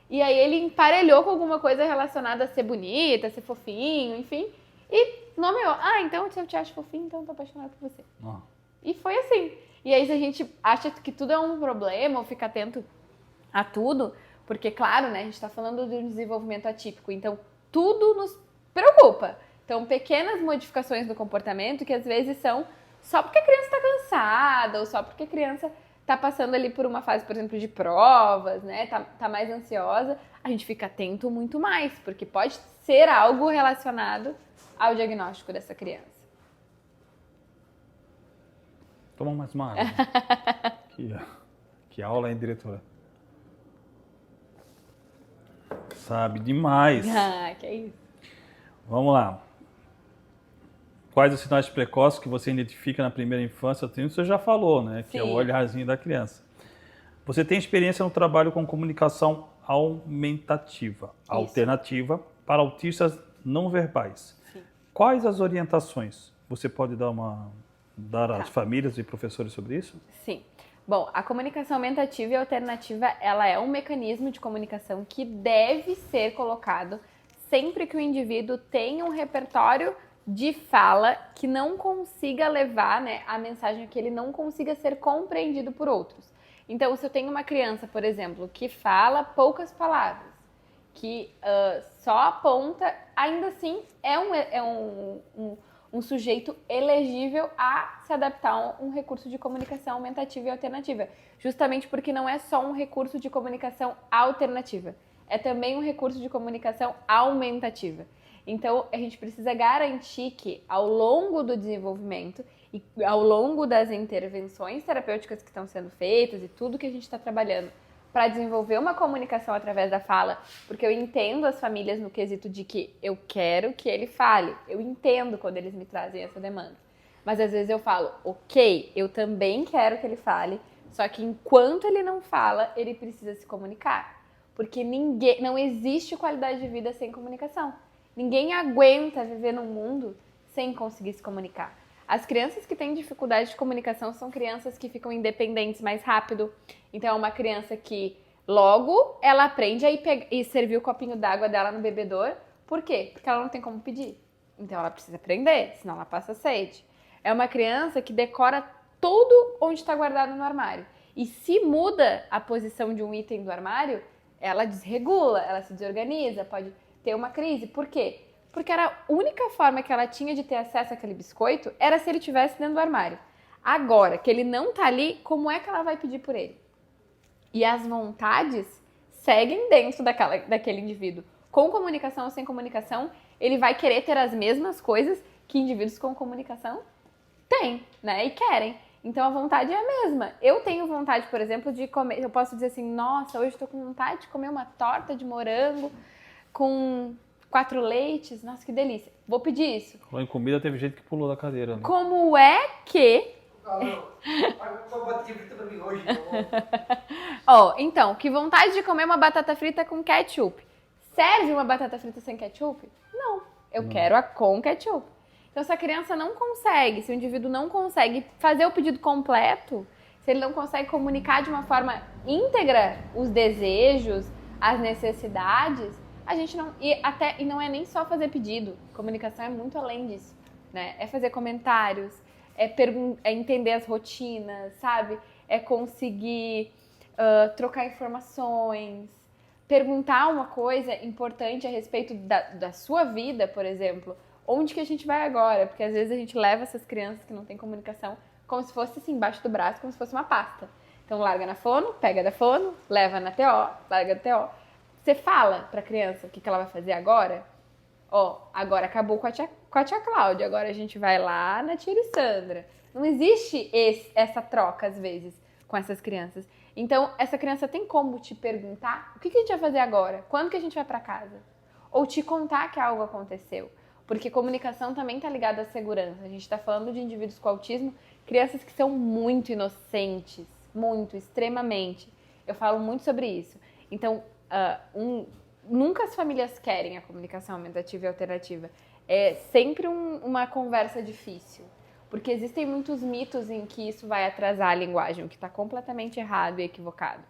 E aí ele emparelhou com alguma coisa relacionada a ser bonita, a ser fofinho, enfim. E nomeou. Ah, então se eu te acho fofinho, então eu tô apaixonada por você. E foi assim. E aí se a gente acha que tudo é um problema, ou fica atento a tudo, porque claro, né, a gente tá falando de um desenvolvimento atípico, então tudo nos preocupa. Então pequenas modificações do comportamento que às vezes são só porque a criança tá cansada, ou só porque a criança tá passando ali por uma fase, por exemplo, de provas, né? Tá mais ansiosa, a gente fica atento muito mais, porque pode ser algo relacionado ao diagnóstico dessa criança. Toma mais uma água. Que aula, hein, diretora? Sabe demais. Ah, que é isso. Vamos lá. Quais os sinais precoces que você identifica na primeira infância? Você já falou, né? Que é o olharzinho da criança. Você tem experiência no trabalho com comunicação aumentativa, alternativa, para autistas não verbais. Sim. Quais as orientações? Você pode dar às famílias e professores sobre isso? Sim. Bom, a comunicação aumentativa e alternativa, ela é um mecanismo de comunicação que deve ser colocado sempre que o indivíduo tenha um repertório de fala que não consiga levar, né, a mensagem, que ele não consiga ser compreendido por outros. Então, se eu tenho uma criança, por exemplo, que fala poucas palavras, que só aponta, ainda assim é um sujeito elegível a se adaptar a um recurso de comunicação aumentativa e alternativa, justamente porque não é só um recurso de comunicação alternativa, é também um recurso de comunicação aumentativa. Então, a gente precisa garantir que, ao longo do desenvolvimento e ao longo das intervenções terapêuticas que estão sendo feitas e tudo que a gente está trabalhando para desenvolver uma comunicação através da fala, porque eu entendo as famílias no quesito de que eu quero que ele fale, eu entendo quando eles me trazem essa demanda. Mas às vezes eu falo, ok, eu também quero que ele fale, só que enquanto ele não fala, ele precisa se comunicar. Porque não existe qualidade de vida sem comunicação. Ninguém aguenta viver num mundo sem conseguir se comunicar. As crianças que têm dificuldade de comunicação são crianças que ficam independentes mais rápido. Então, é uma criança que logo ela aprende a ir servir o copinho d'água dela no bebedouro. Por quê? Porque ela não tem como pedir. Então, ela precisa aprender, senão ela passa sede. É uma criança que decora tudo onde está guardado no armário. E se muda a posição de um item do armário, ela desregula, ela se desorganiza, pode ter uma crise. Por quê? Porque era a única forma que ela tinha de ter acesso àquele biscoito era se ele estivesse dentro do armário. Agora que ele não tá ali, como é que ela vai pedir por ele? E as vontades seguem dentro daquele indivíduo. Com comunicação ou sem comunicação, ele vai querer ter as mesmas coisas que indivíduos com comunicação têm, né? E querem. Então a vontade é a mesma. Eu tenho vontade, por exemplo, de comer. Eu posso dizer assim, nossa, hoje eu tô com vontade de comer uma torta de morango com 4 leites. Nossa, que delícia. Vou pedir isso. Falando em comida, teve gente que pulou da cadeira. Né? Como é que... Ó, então, que vontade de comer uma batata frita com ketchup. Serve uma batata frita sem ketchup? Não. Eu quero a com ketchup. Então, se a criança não consegue, se o indivíduo não consegue fazer o pedido completo, se ele não consegue comunicar de uma forma íntegra os desejos, as necessidades, a gente não... E não é nem só fazer pedido. Comunicação é muito além disso, né? É fazer comentários, é entender as rotinas, sabe? É conseguir trocar informações, perguntar uma coisa importante a respeito da sua vida, por exemplo. Onde que a gente vai agora? Porque às vezes a gente leva essas crianças que não têm comunicação como se fosse assim, embaixo do braço, como se fosse uma pasta. Então larga na fono, pega da fono, leva na TO, larga da TO. Você fala pra criança o que ela vai fazer agora? Ó, agora acabou com a tia Cláudia, agora a gente vai lá na tia Sandra. Não existe essa troca, às vezes, com essas crianças. Então, essa criança tem como te perguntar o que a gente vai fazer agora? Quando que a gente vai pra casa? Ou te contar que algo aconteceu. Porque comunicação também está ligada à segurança. A gente está falando de indivíduos com autismo, crianças que são muito inocentes, muito, extremamente. Eu falo muito sobre isso. Então, nunca as famílias querem a comunicação aumentativa e alternativa. É sempre uma conversa difícil. Porque existem muitos mitos em que isso vai atrasar a linguagem, o que está completamente errado e equivocado.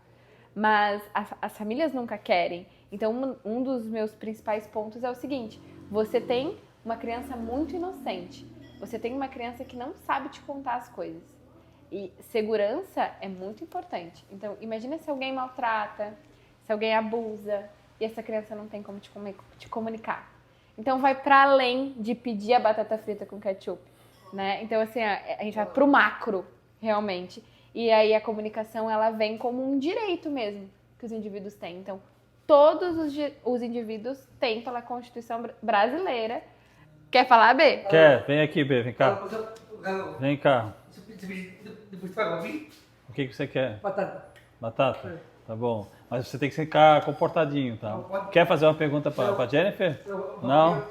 Mas as famílias nunca querem. Então, um dos meus principais pontos é o seguinte: você tem uma criança muito inocente. Você tem uma criança que não sabe te contar as coisas. E segurança é muito importante. Então, imagina se alguém maltrata, se alguém abusa, e essa criança não tem como te comunicar. Então, vai para além de pedir a batata frita com ketchup, né? Então, assim, a gente vai pro macro, realmente. E aí a comunicação, ela vem como um direito mesmo que os indivíduos têm. Então, todos os indivíduos têm pela Constituição brasileira. Quer falar, B? Quer? Vem aqui, B, vem cá. Vem cá. O que você quer? Batata. Batata? Tá bom. Mas você tem que ficar comportadinho, tá? Quer fazer uma pergunta pra Jennifer? Não?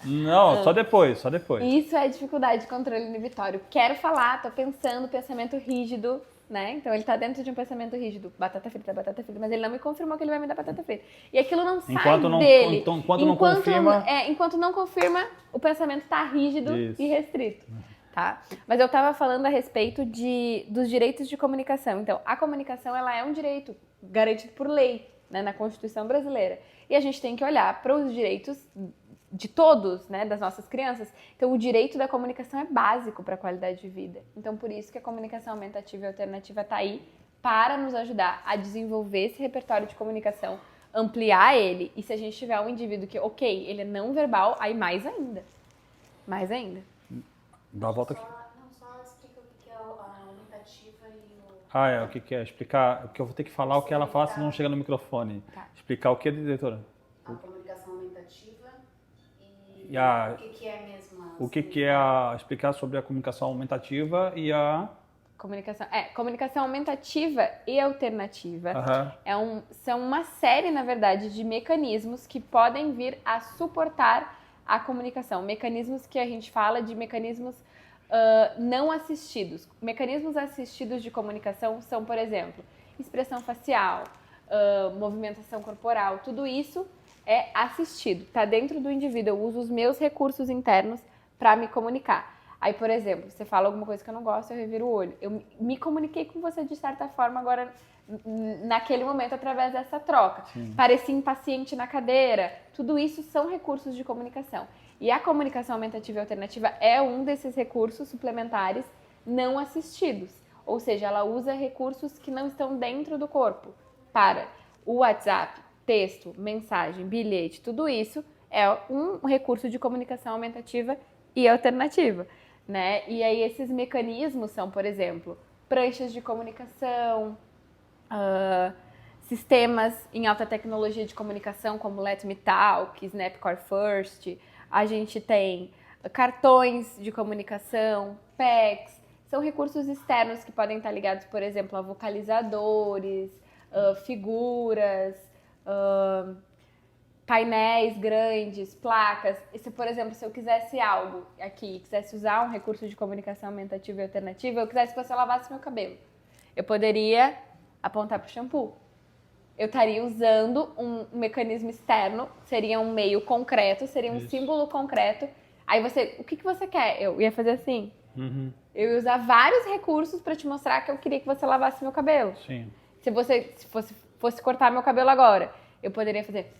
Não, só depois, só depois. Isso é dificuldade de controle inibitório. Quero falar, tô pensando, pensamento rígido, né? Então ele tá dentro de um pensamento rígido, batata frita, mas ele não me confirmou que ele vai me dar batata frita. E aquilo não sai dele. Enquanto não confirma... enquanto não confirma, o pensamento tá rígido e restrito. Tá? Mas eu tava falando a respeito dos direitos de comunicação. Então, a comunicação, ela é um direito garantido por lei, né, na Constituição brasileira. E a gente tem que olhar para os direitos de todos, né, das nossas crianças. Então, o direito da comunicação é básico para a qualidade de vida. Então, por isso que a comunicação aumentativa e alternativa está aí para nos ajudar a desenvolver esse repertório de comunicação, ampliar ele. E se a gente tiver um indivíduo que, ok, ele é não verbal, aí mais ainda. Mais ainda. Dá a volta aqui. Só explica o que é a aumentativa e o... O que é? Explicar, porque eu vou ter que falar o que ela fala se não chega no microfone. Tá. Explicar o que, diretora? A comunicação aumentativa e E o que é mesmo o que é explicar sobre a comunicação aumentativa e a... Comunicação aumentativa e alternativa são uma série, na verdade, de mecanismos que podem vir a suportar a comunicação. Mecanismos que a gente fala de mecanismos não assistidos. Mecanismos assistidos de comunicação são, por exemplo, expressão facial, movimentação corporal, tudo isso é assistido, está dentro do indivíduo. Eu uso os meus recursos internos para me comunicar. Aí, por exemplo, você fala alguma coisa que eu não gosto, eu reviro o olho. Eu me comuniquei com você de certa forma agora, naquele momento, através dessa troca. Sim. Pareci impaciente na cadeira. Tudo isso são recursos de comunicação. E a comunicação aumentativa e alternativa é um desses recursos suplementares não assistidos. Ou seja, ela usa recursos que não estão dentro do corpo. Para o WhatsApp, texto, mensagem, bilhete, tudo isso é um recurso de comunicação aumentativa e alternativa, né? E aí esses mecanismos são, por exemplo, pranchas de comunicação, sistemas em alta tecnologia de comunicação como Let Me Talk, Snapcore First, a gente tem cartões de comunicação, PECs, são recursos externos que podem estar ligados, por exemplo, a vocalizadores, figuras, painéis grandes, placas. Por exemplo, se eu quisesse algo aqui, quisesse usar um recurso de comunicação aumentativa e alternativa, eu quisesse que você lavasse meu cabelo, eu poderia apontar para o shampoo. Eu estaria usando um mecanismo externo, seria um meio concreto, seria um símbolo concreto. Aí você, o que você quer? Eu ia fazer assim. Eu ia usar vários recursos para te mostrar que eu queria que você lavasse meu cabelo. Sim. Se fosse cortar meu cabelo agora, eu poderia fazer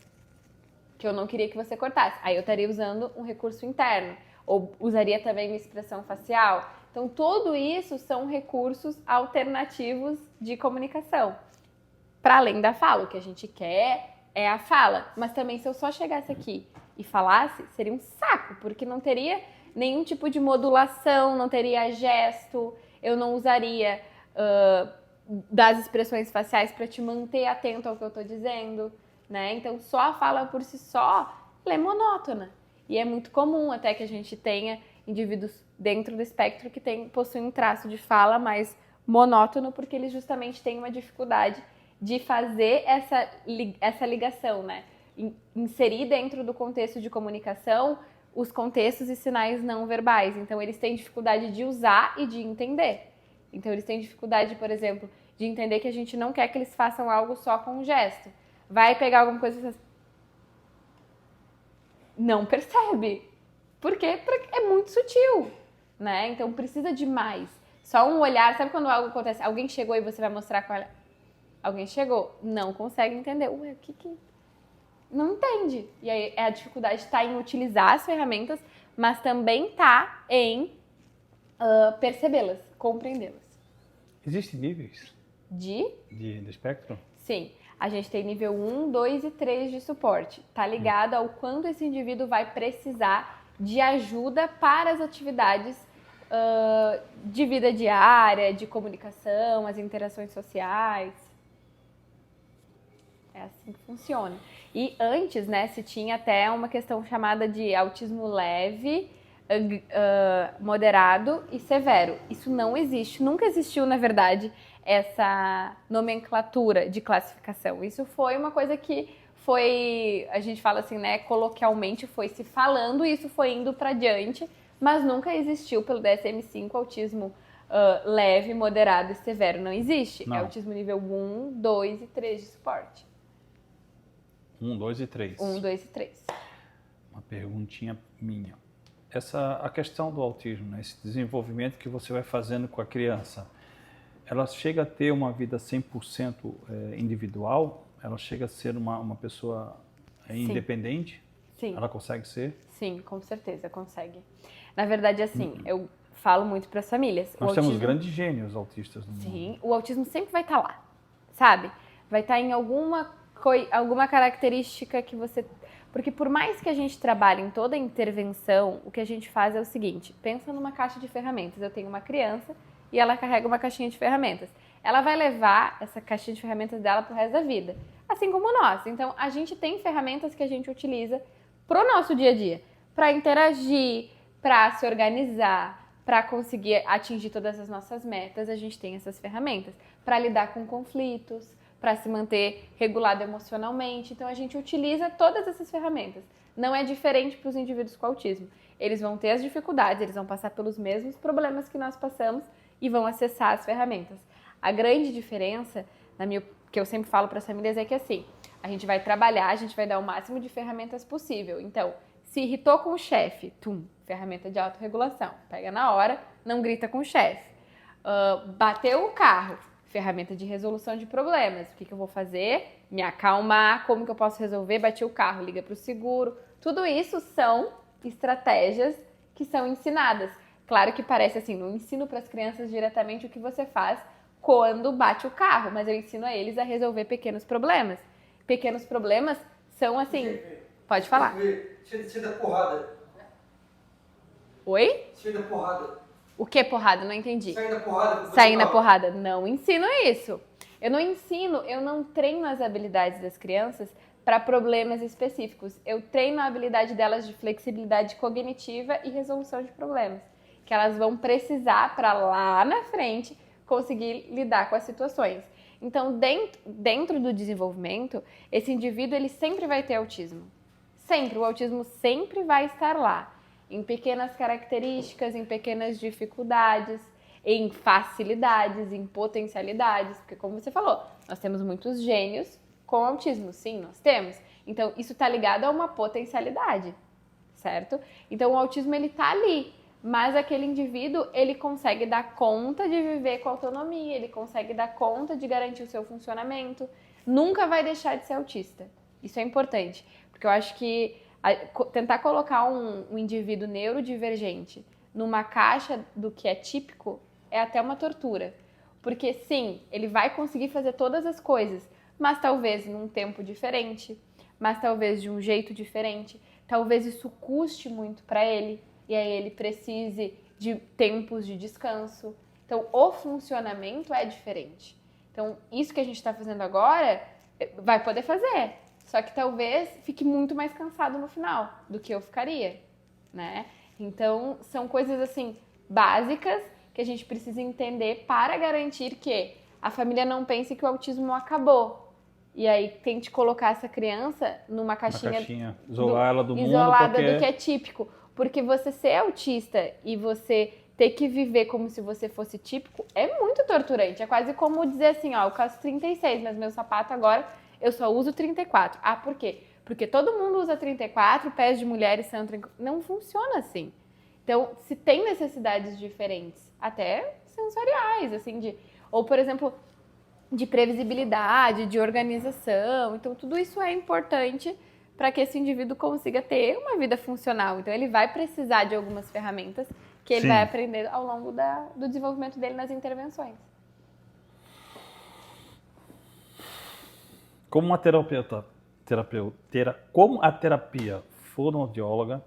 que eu não queria que você cortasse. Aí eu estaria usando um recurso interno. Ou usaria também uma expressão facial. Então, tudo isso são recursos alternativos de comunicação. Para além da fala, o que a gente quer é a fala. Mas também, se eu só chegasse aqui e falasse, seria um saco, porque não teria nenhum tipo de modulação, não teria gesto, eu não usaria das expressões faciais para te manter atento ao que eu estou dizendo, né? Então, só a fala por si só, ela é monótona. E é muito comum até que a gente tenha indivíduos dentro do espectro que possuem um traço de fala mais monótono, porque eles justamente têm uma dificuldade de fazer essa ligação, né? Inserir dentro do contexto de comunicação os contextos e sinais não verbais. Então, eles têm dificuldade de usar e de entender. Então, eles têm dificuldade, por exemplo, de entender que a gente não quer que eles façam algo só com um gesto. Vai pegar alguma coisa e você não percebe. Por quê? Porque é muito sutil, né? Então, precisa de mais. Só um olhar, sabe quando algo acontece? Alguém chegou e você vai mostrar com ela. Alguém chegou, não consegue entender. Ué, o que... Não entende. E aí a dificuldade está em utilizar as ferramentas, mas também está em percebê-las, compreendê-las. Existem níveis De espectro? Sim. A gente tem nível 1, 2 e 3 de suporte. Está ligado ao quanto esse indivíduo vai precisar de ajuda para as atividades de vida diária, de comunicação, as interações sociais. É assim que funciona. E antes, né, se tinha até uma questão chamada de autismo leve, moderado e severo. Isso não existe, nunca existiu, na verdade, essa nomenclatura de classificação. Isso foi uma coisa que a gente fala assim, né, coloquialmente, foi se falando e isso foi indo para diante, mas nunca existiu pelo DSM-5 autismo leve, moderado e severo. Não existe. Não. É autismo nível 1, 2 e 3 de suporte. 1, 2 e 3. 1, 2 e 3. Uma perguntinha minha. A questão do autismo, né, esse desenvolvimento que você vai fazendo com a criança, ela chega a ter uma vida 100% individual? Ela chega a ser uma pessoa independente? Sim. Ela consegue ser? Sim, com certeza consegue. Na verdade, assim, eu falo muito para as famílias. Nós temos grandes gênios autistas no mundo. Sim, o autismo sempre vai estar lá, sabe? Vai estar em alguma característica que você... Porque por mais que a gente trabalhe em toda a intervenção, o que a gente faz é o seguinte, pensa numa caixa de ferramentas. Eu tenho uma criança e ela carrega uma caixinha de ferramentas. Ela vai levar essa caixinha de ferramentas dela pro resto da vida, assim como nós. Então, a gente tem ferramentas que a gente utiliza pro nosso dia a dia, para interagir, para se organizar, para conseguir atingir todas as nossas metas. A gente tem essas ferramentas para lidar com conflitos, para se manter regulado emocionalmente. Então, a gente utiliza todas essas ferramentas. Não é diferente para os indivíduos com autismo. Eles vão ter as dificuldades, eles vão passar pelos mesmos problemas que nós passamos e vão acessar as ferramentas. A grande diferença, que eu sempre falo para as famílias, é que assim, a gente vai trabalhar, a gente vai dar o máximo de ferramentas possível. Então, se irritou com o chefe, ferramenta de autorregulação, pega na hora, não grita com o chefe. Bateu o carro, ferramenta de resolução de problemas. O que eu vou fazer? Me acalmar, como que eu posso resolver? Bati o carro, liga para o seguro. Tudo isso são estratégias que são ensinadas. Claro que parece assim, não ensino para as crianças diretamente o que você faz quando bate o carro, mas eu ensino a eles a resolver pequenos problemas. pequenos problemas são assim... Pode falar. Cheio da porrada. Oi? Cheio da porrada. O que porrada? Não entendi. Sair da porrada. Sair na porrada. Não ensino isso. Eu não treino as habilidades das crianças para problemas específicos. Eu treino a habilidade delas de flexibilidade cognitiva e resolução de problemas, que elas vão precisar para lá na frente conseguir lidar com as situações. Então, dentro do desenvolvimento, esse indivíduo ele sempre vai ter autismo. Sempre. O autismo sempre vai estar lá. Em pequenas características, em pequenas dificuldades, em facilidades, em potencialidades. Porque, como você falou, nós temos muitos gênios com autismo. Sim, nós temos. Então, isso está ligado a uma potencialidade, certo? Então, o autismo, ele está ali. Mas aquele indivíduo, ele consegue dar conta de viver com autonomia, ele consegue dar conta de garantir o seu funcionamento. Nunca vai deixar de ser autista. Isso é importante. Porque eu acho que tentar colocar um indivíduo neurodivergente numa caixa do que é típico é até uma tortura. Porque sim, ele vai conseguir fazer todas as coisas, mas talvez num tempo diferente, mas talvez de um jeito diferente, talvez isso custe muito para ele e aí ele precise de tempos de descanso. Então o funcionamento é diferente. Então isso que a gente está fazendo agora vai poder fazer. Só que talvez fique muito mais cansado no final do que eu ficaria, né? Então, são coisas, assim, básicas que a gente precisa entender para garantir que a família não pense que o autismo acabou. E aí, tente colocar essa criança numa caixinha isolar ela do mundo, isolada do que é típico. Porque você ser autista e você ter que viver como se você fosse típico é muito torturante. É quase como dizer assim, ó, eu calço 36, mas meu sapato agora... eu só uso 34. Ah, por quê? Porque todo mundo usa 34, pés de mulheres são 34. Não funciona assim. Então, se tem necessidades diferentes, até sensoriais, assim, ou, por exemplo, de previsibilidade, de organização. Então, tudo isso é importante para que esse indivíduo consiga ter uma vida funcional. Então, ele vai precisar de algumas ferramentas que ele vai aprender ao longo do desenvolvimento dele nas intervenções. Como a terapia fonoaudióloga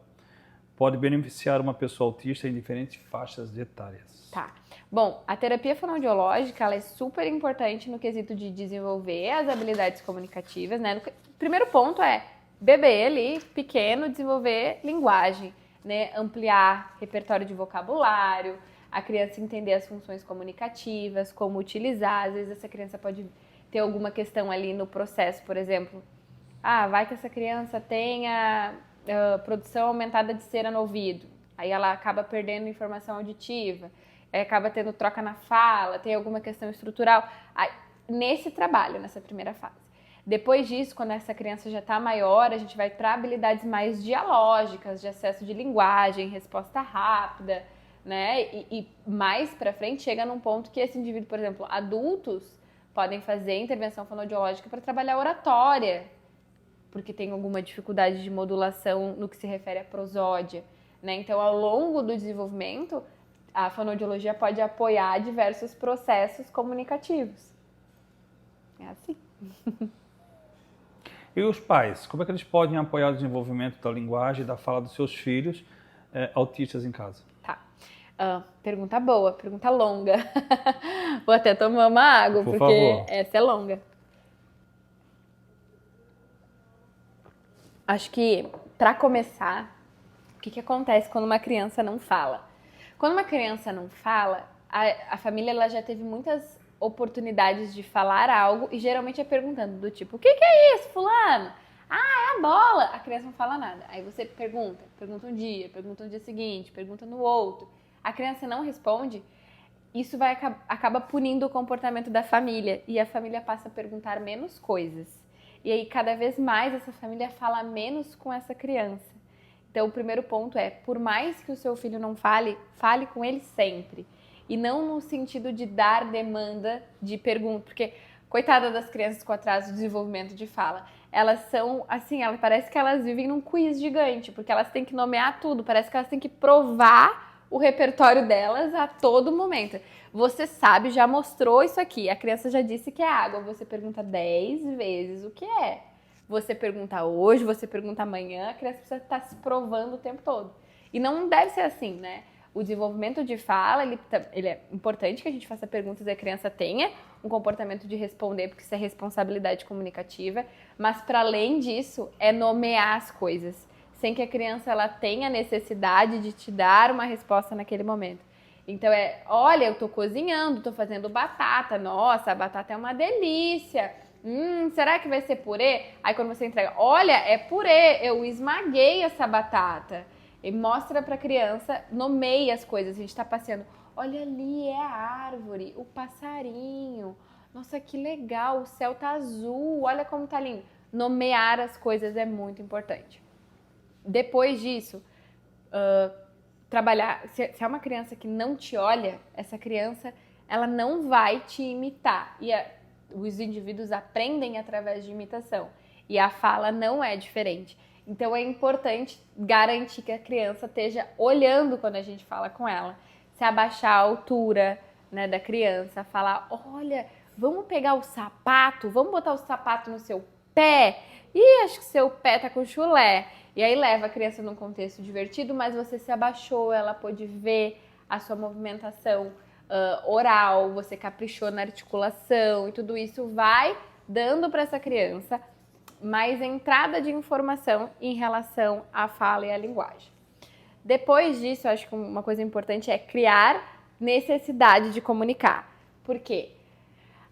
pode beneficiar uma pessoa autista em diferentes faixas etárias? Tá. Bom, a terapia fonoaudiológica ela é super importante no quesito de desenvolver as habilidades comunicativas, né? O primeiro ponto é bebê ali, pequeno, desenvolver linguagem, né? Ampliar repertório de vocabulário, a criança entender as funções comunicativas, como utilizar. Às vezes essa criança pode ter alguma questão ali no processo, por exemplo. Ah, vai que essa criança tenha produção aumentada de cera no ouvido. Aí ela acaba perdendo informação auditiva, acaba tendo troca na fala, tem alguma questão estrutural. Aí, nesse trabalho, nessa primeira fase. Depois disso, quando essa criança já está maior, a gente vai para habilidades mais dialógicas, de acesso de linguagem, resposta rápida, né? E mais para frente chega num ponto que esse indivíduo, por exemplo, adultos, podem fazer intervenção fonoaudiológica para trabalhar oratória, porque tem alguma dificuldade de modulação no que se refere à prosódia, né? Então, ao longo do desenvolvimento, a fonoaudiologia pode apoiar diversos processos comunicativos. É assim. E os pais, como é que eles podem apoiar o desenvolvimento da linguagem e da fala dos seus filhos autistas em casa? Tá. Pergunta boa, pergunta longa. Vou até tomar uma água, Por porque favor. essa é longa. Acho que, para começar, o que acontece quando uma criança não fala? Quando uma criança não fala, a família ela já teve muitas oportunidades de falar algo e geralmente é perguntando do tipo, o que é isso, fulano? Ah, é a bola. A criança não fala nada. Aí você pergunta um dia, pergunta no dia seguinte, pergunta no outro. A criança não responde, isso acaba punindo o comportamento da família e a família passa a perguntar menos coisas. E aí, cada vez mais, essa família fala menos com essa criança. Então, o primeiro ponto é, por mais que o seu filho não fale, fale com ele sempre. E não no sentido de dar demanda de pergunta, porque, coitada das crianças com atraso de desenvolvimento de fala, elas são, assim, parece que elas vivem num quiz gigante, porque elas têm que nomear tudo, parece que elas têm que provar o repertório delas a todo momento. Você sabe, já mostrou isso aqui, a criança já disse que é água, você pergunta 10 vezes o que é. você pergunta hoje, você pergunta amanhã, a criança precisa estar se provando o tempo todo. E não deve ser assim, né? O desenvolvimento de fala, ele é importante que a gente faça perguntas e a criança tenha um comportamento de responder, porque isso é responsabilidade comunicativa, mas para além disso, é nomear as coisas, sem que a criança ela tenha necessidade de te dar uma resposta naquele momento. Então olha, eu tô cozinhando, tô fazendo batata, nossa, a batata é uma delícia. Será que vai ser purê? Aí quando você entrega, olha, é purê, eu esmaguei essa batata. E mostra pra criança, nomeia as coisas. A gente tá passeando, olha ali, é a árvore, o passarinho. Nossa, que legal, o céu tá azul, olha como tá lindo. Nomear as coisas é muito importante. Depois disso, trabalhar, se é uma criança que não te olha, essa criança, ela não vai te imitar. E os indivíduos aprendem através de imitação. E a fala não é diferente. Então é importante garantir que a criança esteja olhando quando a gente fala com ela. Se abaixar a altura, né, da criança, falar, olha, vamos pegar o sapato, vamos botar o sapato no seu pé. Ih, acho que seu pé tá com chulé. E aí leva a criança num contexto divertido, mas você se abaixou, ela pôde ver a sua movimentação oral, você caprichou na articulação e tudo isso vai dando para essa criança mais entrada de informação em relação à fala e à linguagem. Depois disso, eu acho que uma coisa importante é criar necessidade de comunicar. Por quê?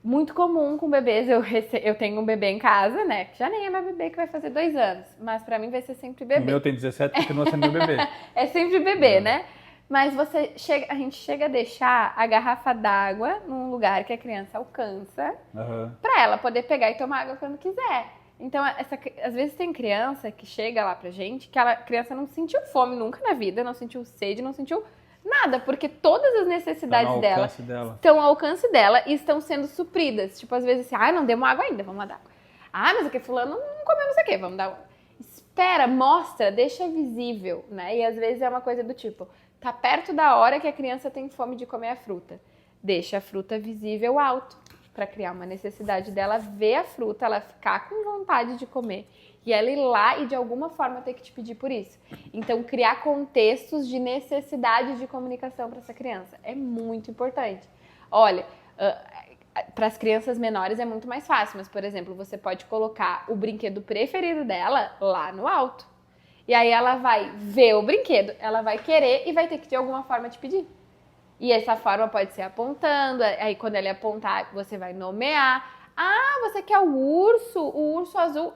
Muito comum com bebês, eu tenho um bebê em casa, né? Que já nem é meu bebê, que vai fazer 2 anos. Mas pra mim vai ser sempre bebê. O meu tem 17 e continua sendo meu bebê. É sempre bebê, né? Mas a gente chega a deixar a garrafa d'água num lugar que a criança alcança pra ela poder pegar e tomar água quando quiser. Então, às vezes tem criança que chega lá pra gente que a criança não sentiu fome nunca na vida, não sentiu sede, não sentiu nada, porque todas as necessidades dela estão ao alcance dela e estão sendo supridas. Tipo, às vezes assim, não demos água ainda, vamos lá dar água. Mas aqui fulano não comeu não sei o quê, vamos dar água. Espera, mostra, deixa visível, né? E às vezes é uma coisa do tipo, tá perto da hora que a criança tem fome de comer a fruta. Deixa a fruta visível alto, para criar uma necessidade dela ver a fruta, ela ficar com vontade de comer e ela ir lá e de alguma forma ter que te pedir por isso. Então, criar contextos de necessidade de comunicação para essa criança é muito importante. Olha, para as crianças menores é muito mais fácil, mas, por exemplo, você pode colocar o brinquedo preferido dela lá no alto. E aí ela vai ver o brinquedo, ela vai querer e vai ter que de alguma forma te pedir. E essa forma pode ser apontando, aí quando ele apontar, você vai nomear. Você quer o urso azul.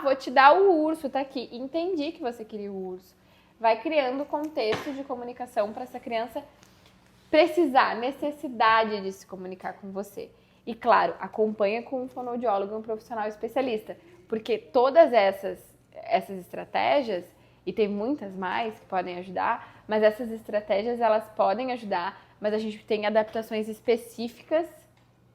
Vou te dar o urso, tá aqui. Entendi que você queria o urso. Vai criando contexto de comunicação para essa criança precisar, necessidade de se comunicar com você. E claro, acompanha com um fonoaudiólogo, um profissional especialista, porque todas essas estratégias, e tem muitas mais que podem ajudar, mas essas estratégias elas podem ajudar, mas a gente tem adaptações específicas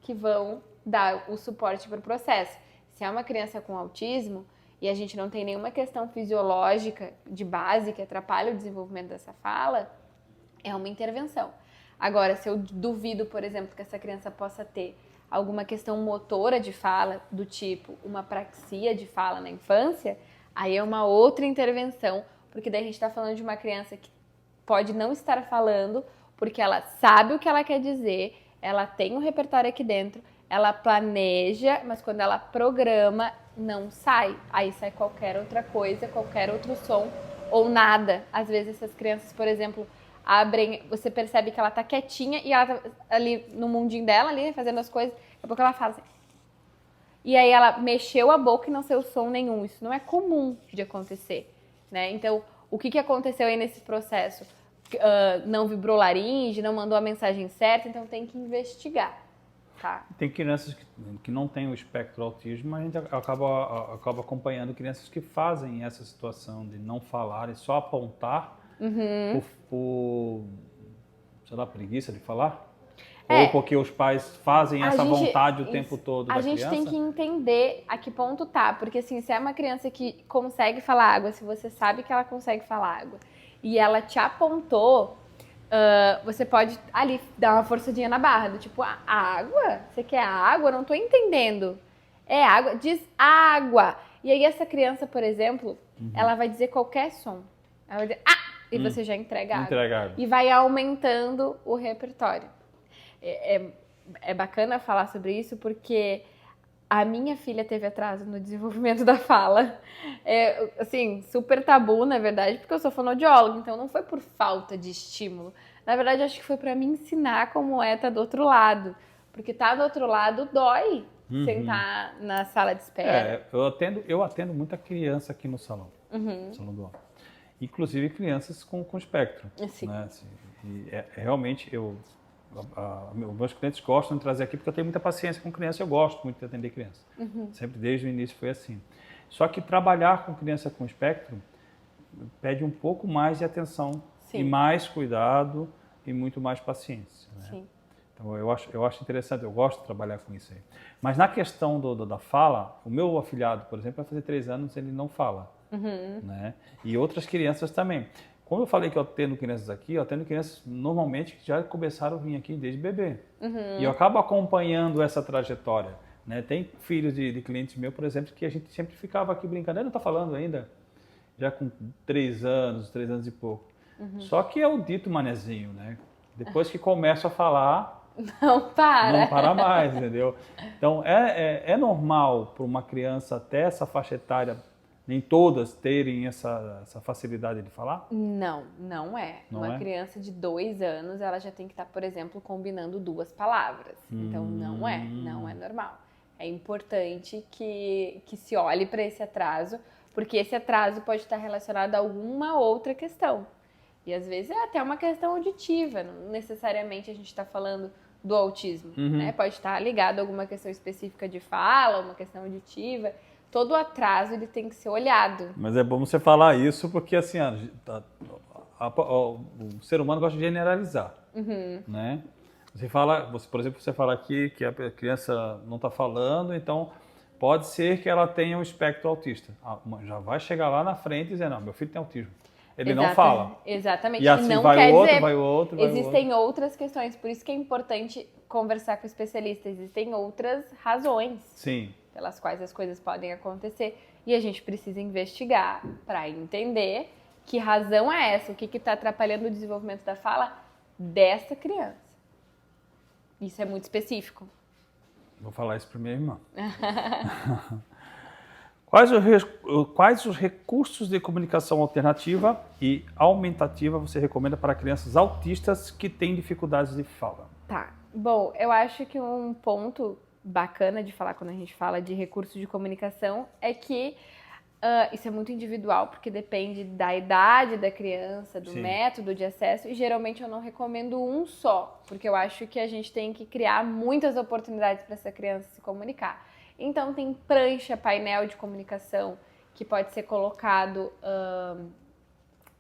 que vão dar o suporte para o processo. Se é uma criança com autismo e a gente não tem nenhuma questão fisiológica de base que atrapalha o desenvolvimento dessa fala, é uma intervenção. Agora, se eu duvido, por exemplo, que essa criança possa ter alguma questão motora de fala, do tipo uma apraxia de fala na infância, aí é uma outra intervenção, porque daí a gente está falando de uma criança que pode não estar falando, porque ela sabe o que ela quer dizer, ela tem um repertório aqui dentro, ela planeja, mas quando ela programa, não sai. Aí sai qualquer outra coisa, qualquer outro som, ou nada. Às vezes essas crianças, por exemplo, abrem, você percebe que ela tá quietinha e ela tá ali no mundinho dela, ali, fazendo as coisas, daqui a pouco ela fala assim. E aí ela mexeu a boca e não saiu som nenhum. Isso não é comum de acontecer, né? Então, o que aconteceu aí nesse processo? Não vibrou laringe, não mandou a mensagem certa, então tem que investigar, tá? Tem crianças que não têm o espectro autismo, mas a gente acaba acompanhando crianças que fazem essa situação de não falar e só apontar por sei lá, preguiça de falar? Ou porque os pais fazem essa vontade o tempo todo da criança? A gente tem que entender a que ponto tá, porque assim, se é uma criança que consegue falar água, se você sabe que ela consegue falar água, e ela te apontou, você pode ali dar uma forçadinha na barra, do tipo, água? Você quer água? Eu não tô entendendo. É água? Diz água. E aí essa criança, por exemplo, ela vai dizer qualquer som. Ela vai dizer, e você já entrega água. Entrega água. E vai aumentando o repertório. É bacana falar sobre isso porque a minha filha teve atraso no desenvolvimento da fala. Assim, super tabu, na verdade, porque eu sou fonoaudióloga, então não foi por falta de estímulo. Na verdade, acho que foi para me ensinar como estar do outro lado. Porque estar do outro lado dói sentar na sala de espera. Eu atendo muita criança aqui no salão, no salão do aula. Inclusive crianças com espectro. Sim. Né? Assim, realmente, meus clientes gostam de trazer aqui porque eu tenho muita paciência com criança, eu gosto muito de atender criança. Sempre desde o início foi assim. Só que trabalhar com criança com espectro pede um pouco mais de atenção e mais cuidado e muito mais paciência. Né? Sim. Então eu acho interessante, eu gosto de trabalhar com isso aí. Mas na questão da fala, o meu afilhado, por exemplo, vai fazer 3 anos, ele não fala. Né? E outras crianças também. Quando eu falei que eu atendo crianças aqui, eu atendo crianças normalmente que já começaram a vir aqui desde bebê. E eu acabo acompanhando essa trajetória. Né? Tem filhos de clientes meus, por exemplo, que a gente sempre ficava aqui brincando. Ele não está falando ainda, já com 3 anos e pouco. Só que é o dito manezinho, né? Depois que começa a falar, não para mais, entendeu? Então é normal para uma criança até essa faixa etária, nem todas terem essa facilidade de falar? Não é. Uma criança de 2 anos, ela já tem que estar, por exemplo, combinando 2 palavras. Então, não é normal. É importante que se olhe para esse atraso, porque esse atraso pode estar relacionado a alguma outra questão. E, às vezes, é até uma questão auditiva. Não necessariamente a gente está falando do autismo. Né? Pode estar ligado a alguma questão específica de fala, uma questão auditiva. Todo atraso ele tem que ser olhado. Mas é bom você falar isso porque assim, o ser humano gosta de generalizar, né? Por exemplo, você fala aqui que a criança não está falando, então pode ser que ela tenha um espectro autista. Já vai chegar lá na frente e dizer, não, meu filho tem autismo. Ele não fala. Exatamente. E assim não vai quer o outro, dizer, vai o outro, vai existem o outro. outras questões, por isso que é importante conversar com o especialista. Existem outras razões. Sim. Pelas quais as coisas podem acontecer. E a gente precisa investigar para entender que razão é essa, o que está atrapalhando o desenvolvimento da fala dessa criança. Isso é muito específico. Vou falar isso para minha irmã. Quais os recursos de comunicação alternativa e aumentativa você recomenda para crianças autistas que têm dificuldades de fala? Tá. Bom, eu acho que um ponto bacana de falar quando a gente fala de recursos de comunicação é que isso é muito individual, porque depende da idade da criança, do método de acesso, e geralmente eu não recomendo um só, porque eu acho que a gente tem que criar muitas oportunidades para essa criança se comunicar. Então tem prancha, painel de comunicação, que pode ser colocado,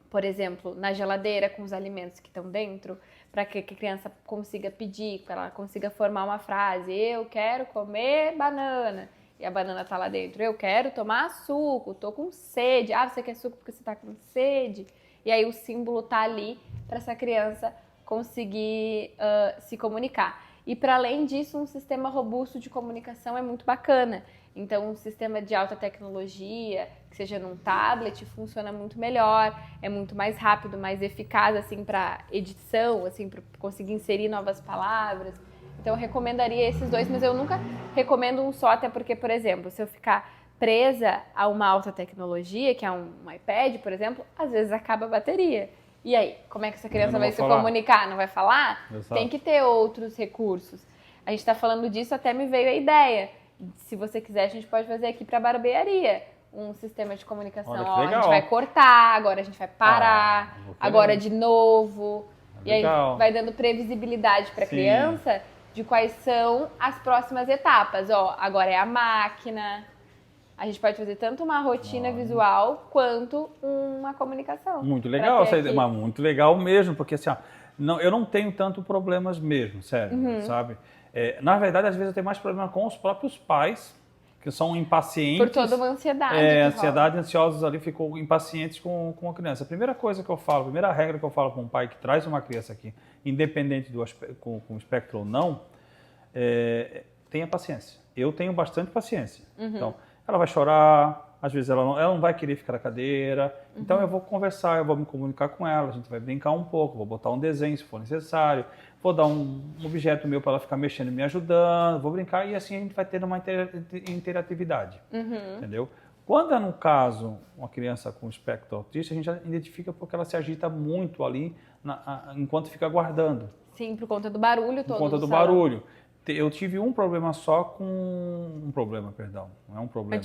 por exemplo, na geladeira com os alimentos que estão dentro, para que a criança consiga pedir, para ela consiga formar uma frase. Eu quero comer banana. E a banana está lá dentro. Eu quero tomar suco, estou com sede. Ah, você quer suco porque você está com sede? E aí o símbolo está ali para essa criança conseguir se comunicar. E para além disso, um sistema robusto de comunicação é muito bacana. Então, um sistema de alta tecnologia, que seja num tablet, funciona muito melhor, é muito mais rápido, mais eficaz assim para edição, assim para conseguir inserir novas palavras. Então, eu recomendaria esses 2, mas eu nunca recomendo um só, até porque, por exemplo, se eu ficar presa a uma alta tecnologia, que é um iPad, por exemplo, às vezes acaba a bateria. E aí, como é que essa criança vai se comunicar? Não vai falar? Exato. Tem que ter outros recursos. A gente está falando disso, até me veio a ideia. Se você quiser, a gente pode fazer aqui para a barbearia um sistema de comunicação. Olha que Ó, a legal. gente vai cortar, agora a gente vai parar, agora de novo. E aí vai dando previsibilidade para a criança de quais são as próximas etapas. Ó, agora é a máquina. A gente pode fazer tanto uma rotina visual quanto uma comunicação. Muito legal, mas muito legal mesmo, porque assim, eu não tenho tanto problemas mesmo, sério, sabe? Na verdade, às vezes eu tenho mais problema com os próprios pais, que são impacientes. Por toda uma ansiedade. Ansiosos ali, ficou impacientes com a criança. A primeira coisa que eu falo, a primeira regra que eu falo para um pai que traz uma criança aqui, independente com espectro ou não, tenha paciência. Eu tenho bastante paciência. Então, ela vai chorar, às vezes ela não vai querer ficar na cadeira, então eu vou conversar, eu vou me comunicar com ela, a gente vai brincar um pouco, vou botar um desenho se for necessário, vou dar um objeto meu para ela ficar mexendo e me ajudando, vou brincar e assim a gente vai tendo uma interatividade, entendeu? Quando é, no caso, uma criança com espectro autista, a gente já identifica porque ela se agita muito ali enquanto fica aguardando. Sim, por conta do barulho todo. Por conta do salão. barulho. Eu tive um problema só com... Um problema, perdão. Não é um problema.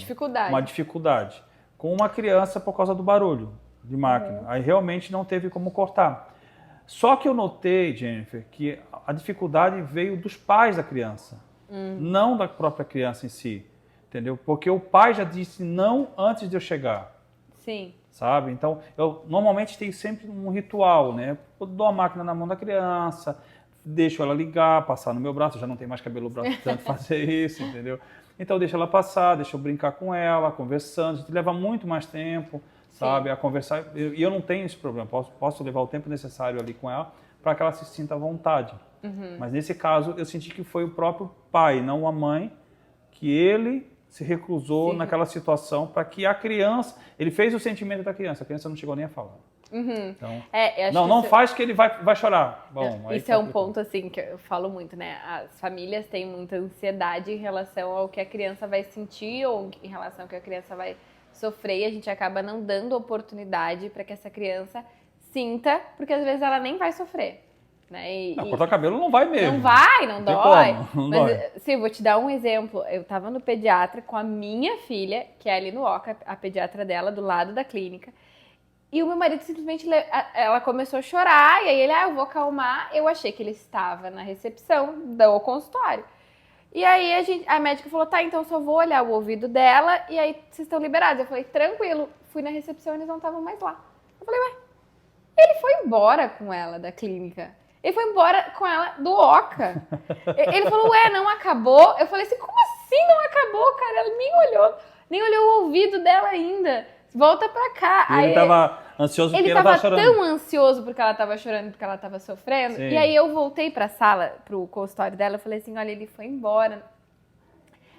Uma dificuldade. Com uma criança por causa do barulho de máquina. Aí realmente não teve como cortar. Só que eu notei, Jennifer, que a dificuldade veio dos pais da criança. Não da própria criança em si. Entendeu? Porque o pai já disse não antes de eu chegar. Sim. Sabe? Então, eu normalmente tenho sempre um ritual, né? Eu dou a máquina na mão da criança, deixo ela ligar, passar no meu braço, já não tem mais cabelo no braço de tanto fazer isso, entendeu? Então, eu deixo ela passar, deixo eu brincar com ela, conversando, a gente leva muito mais tempo, sabe? A conversar, e eu não tenho esse problema, posso levar o tempo necessário ali com ela para que ela se sinta à vontade. Mas nesse caso, eu senti que foi o próprio pai, não a mãe, que ele se recusou naquela situação para que a criança... Ele fez o sentimento da criança, a criança não chegou nem a falar. Então, não faz que ele vai chorar. Bom, isso é um ponto assim que eu falo muito, né? As famílias têm muita ansiedade em relação ao que a criança vai sentir ou em relação ao que a criança vai sofrer. E a gente acaba não dando oportunidade para que essa criança sinta, porque às vezes ela nem vai sofrer. Né? Cortar cabelo não vai mesmo. Não vai, não dói. Não mas, dói. Sim, vou te dar um exemplo. Eu tava no pediatra com a minha filha, que é ali no Oca, a pediatra dela, do lado da clínica. E o meu marido simplesmente, ela começou a chorar, e aí ele, eu vou acalmar. Eu achei que ele estava na recepção do consultório. E aí a médica falou, tá, então só vou olhar o ouvido dela, e aí vocês estão liberados. Eu falei, tranquilo. Fui na recepção e eles não estavam mais lá. Eu falei, ele foi embora com ela da clínica. Ele foi embora com ela do Oca. Ele falou, não acabou? Eu falei assim, como assim não acabou, cara? Ela nem olhou o ouvido dela ainda. Volta pra cá. E ele tava ansioso porque ela tava chorando. Ele tava tão ansioso porque ela tava chorando, porque ela tava sofrendo. Sim. E aí eu voltei pra sala, pro consultório dela, eu falei assim, olha, ele foi embora.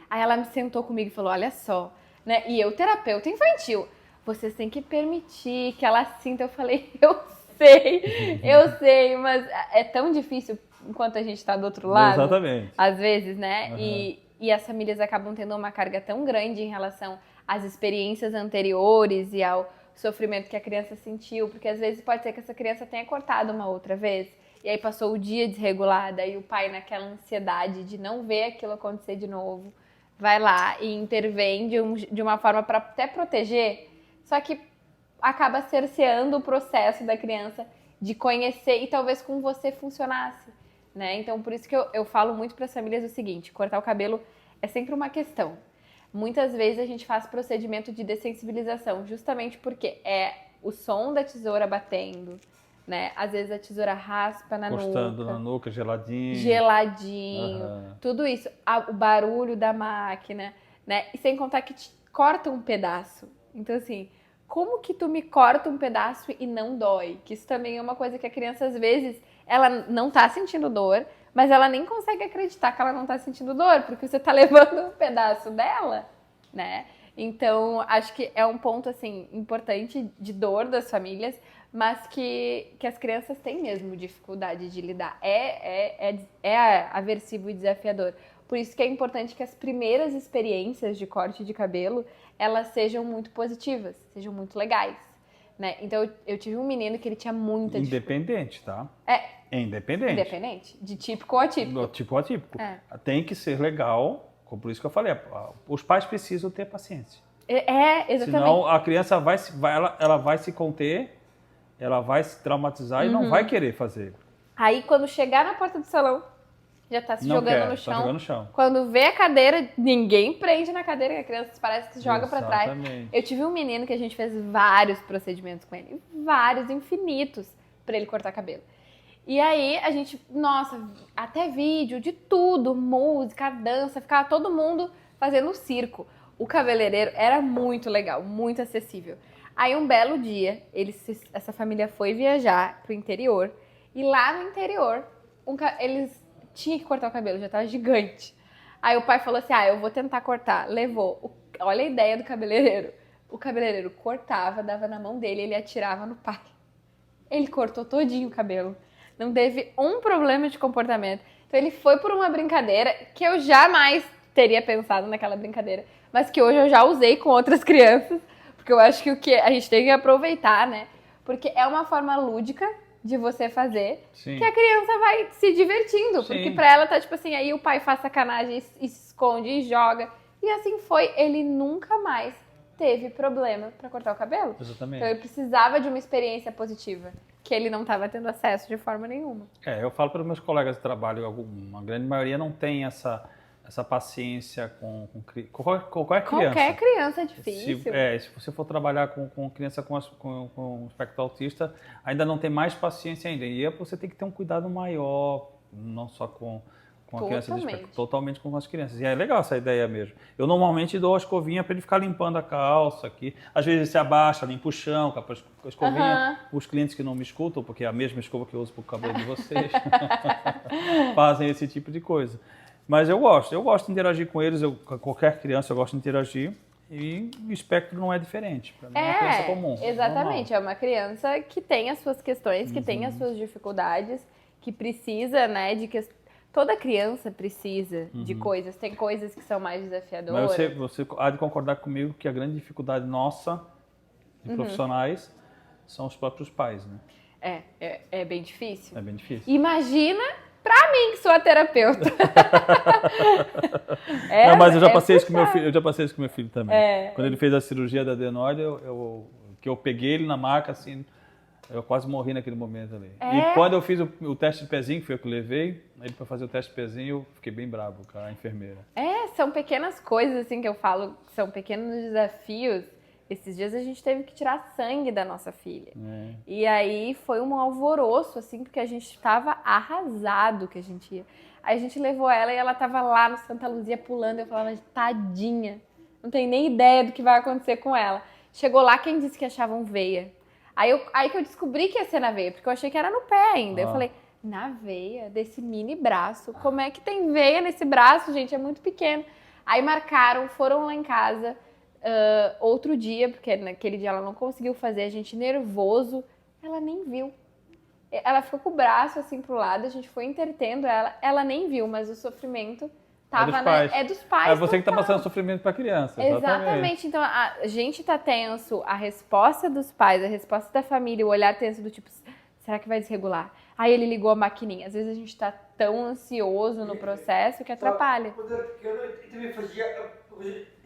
Aí ela me sentou comigo e falou, olha só, né? E eu, terapeuta infantil, vocês têm que permitir que ela sinta. Eu falei, eu sei, mas é tão difícil enquanto a gente tá do outro lado. Exatamente. Às vezes, né? E as famílias acabam tendo uma carga tão grande em relação às experiências anteriores e ao sofrimento que a criança sentiu, porque às vezes pode ser que essa criança tenha cortado uma outra vez, e aí passou o dia desregulada, e o pai naquela ansiedade de não ver aquilo acontecer de novo, vai lá e intervém de uma forma para até proteger, só que acaba cerceando o processo da criança de conhecer e talvez com você funcionasse, né? Então, por isso que eu falo muito para as famílias o seguinte, cortar o cabelo é sempre uma questão. Muitas vezes a gente faz procedimento de dessensibilização, justamente porque é o som da tesoura batendo, né? Às vezes a tesoura raspa na nuca. Encostando na nuca, geladinho. Geladinho, tudo isso. O barulho da máquina, né? E sem contar que te corta um pedaço. Então, assim, como que tu me corta um pedaço e não dói? Que isso também é uma coisa que a criança, às vezes, ela não tá sentindo dor, mas ela nem consegue acreditar que ela não tá sentindo dor, porque você tá levando um pedaço dela, né? Então, acho que é um ponto, assim, importante de dor das famílias, mas que as crianças têm mesmo dificuldade de lidar. É aversivo e desafiador. Por isso que é importante que as primeiras experiências de corte de cabelo, elas sejam muito positivas, sejam muito legais, né? Então, eu tive um menino que ele tinha muita dificuldade. Independente, tá? Independente. Independente, de típico ou atípico. Tipo ou atípico. Tem que ser legal, por isso que eu falei, os pais precisam ter paciência. Exatamente. Senão a criança ela vai se conter, ela vai se traumatizar e não vai querer fazer. Aí, quando chegar na porta do salão, já tá se jogando no chão. Tá jogando no chão. Quando vê a cadeira, ninguém prende na cadeira, que a criança parece que se joga pra trás. Exatamente. Eu tive um menino que a gente fez vários procedimentos com ele, vários, infinitos, pra ele cortar cabelo. E aí a gente, nossa, até vídeo de tudo, música, dança, ficava todo mundo fazendo circo. O cabeleireiro era muito legal, muito acessível. Aí um belo dia, essa família foi viajar pro interior, e lá no interior, eles tinham que cortar o cabelo, já tava gigante. Aí o pai falou assim, eu vou tentar cortar. Levou, olha a ideia do cabeleireiro, O cabeleireiro cortava, dava na mão dele, ele atirava no pai. Ele cortou todinho o cabelo. Não teve um problema de comportamento. Então ele foi por uma brincadeira que eu jamais teria pensado naquela brincadeira, mas que hoje eu já usei com outras crianças, porque eu acho que o que a gente tem que aproveitar, né? Porque é uma forma lúdica de você fazer, Sim. que a criança vai se divertindo, Sim. porque pra ela tá tipo assim, aí o pai faz sacanagem e se esconde e joga. E assim foi, ele nunca mais teve problema pra cortar o cabelo. Exatamente. Então ele precisava de uma experiência positiva, que ele não estava tendo acesso de forma nenhuma. Eu falo para os meus colegas de trabalho, uma grande maioria não tem essa paciência com qualquer criança. Qualquer criança é difícil. Se você for trabalhar com criança com espectro autista, ainda não tem mais paciência ainda. E você tem que ter um cuidado maior, não só com a criança de espectro, totalmente com as crianças. E é legal essa ideia mesmo. Eu normalmente dou a escovinha para ele ficar limpando a calça aqui. Às vezes ele se abaixa, limpa o chão com a escovinha. Os clientes que não me escutam, porque é a mesma escova que eu uso para o cabelo de vocês, fazem esse tipo de coisa. Mas eu gosto de interagir com eles, qualquer criança eu gosto de interagir. E o espectro não é diferente, para mim é uma criança comum. Exatamente, normal. É uma criança que tem as suas questões, que tem as suas dificuldades, que precisa, né, toda criança precisa de coisas, tem coisas que são mais desafiadoras. Mas você há de concordar comigo que a grande dificuldade nossa, de profissionais, são os próprios pais, né? É bem difícil. É bem difícil. Imagina pra mim que sou a terapeuta. Não, mas eu já passei isso com meu filho, também. É. Quando ele fez a cirurgia da adenoide, eu peguei ele na maca, assim, eu quase morri naquele momento ali. E quando eu fiz o teste de pezinho, que foi eu que levei, ele para fazer o teste de pezinho, eu fiquei bem bravo com a enfermeira. São pequenas coisas, assim, que eu falo, são pequenos desafios. Esses dias a gente teve que tirar sangue da nossa filha. E aí foi um alvoroço, assim, porque a gente estava arrasado que a gente ia. Aí a gente levou ela e ela tava lá no Santa Luzia pulando. Eu falava, tadinha, não tem nem ideia do que vai acontecer com ela. Chegou lá, quem disse que achavam veia? Aí que eu descobri que ia ser na veia, porque eu achei que era no pé ainda. Eu falei, na veia desse mini braço? Como é que tem veia nesse braço, gente? É muito pequeno. Aí marcaram, foram lá em casa outro dia, porque naquele dia ela não conseguiu fazer, a gente nervoso. Ela nem viu. Ela ficou com o braço assim pro lado, a gente foi entretendo ela nem viu, mas o sofrimento é dos pais. É você que tá passando sofrimento para a criança. Exatamente. Então a gente tá tenso, a resposta dos pais, a resposta da família, o olhar tenso do tipo, será que vai desregular? Aí ele ligou a maquininha. Às vezes a gente tá tão ansioso no processo que atrapalha. Quando eu era pequeno, eu também fazia, eu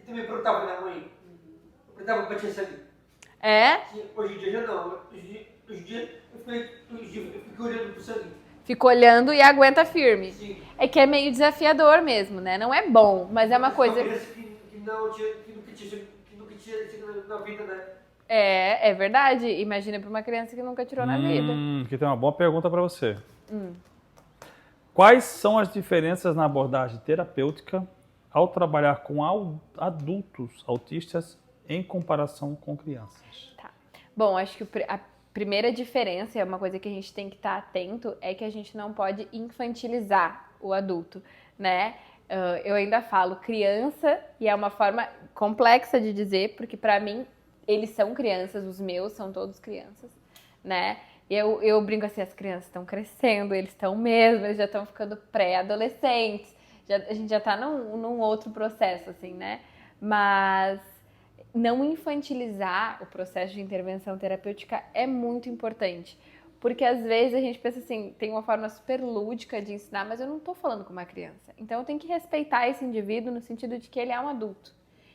também perguntava na mãe, eu perguntava pra tia Sally. Hoje em dia já não, hoje em dia eu fico olhando pro sangue. Fica olhando e aguenta firme. Sim. É que é meio desafiador mesmo, né? Não é bom, mas é uma coisa... Que nunca tinha sido na vida, né? É verdade. Imagina pra uma criança que nunca tirou na vida. Aqui tem uma boa pergunta para você. Quais são as diferenças na abordagem terapêutica ao trabalhar com adultos autistas em comparação com crianças? Tá. Bom, acho que a primeira diferença, é uma coisa que a gente tem que estar atento, é que a gente não pode infantilizar o adulto, né? Eu ainda falo criança, e é uma forma complexa de dizer, porque pra mim, eles são crianças, os meus são todos crianças, né? Eu brinco assim, as crianças estão crescendo, eles estão mesmo, eles já estão ficando pré-adolescentes, a gente já tá num outro processo, assim, né? Mas não infantilizar o processo de intervenção terapêutica é muito importante. Porque às vezes a gente pensa assim, tem uma forma super lúdica de ensinar, mas eu não tô falando com uma criança. Então eu tenho que respeitar esse indivíduo no sentido de que ele é um adulto.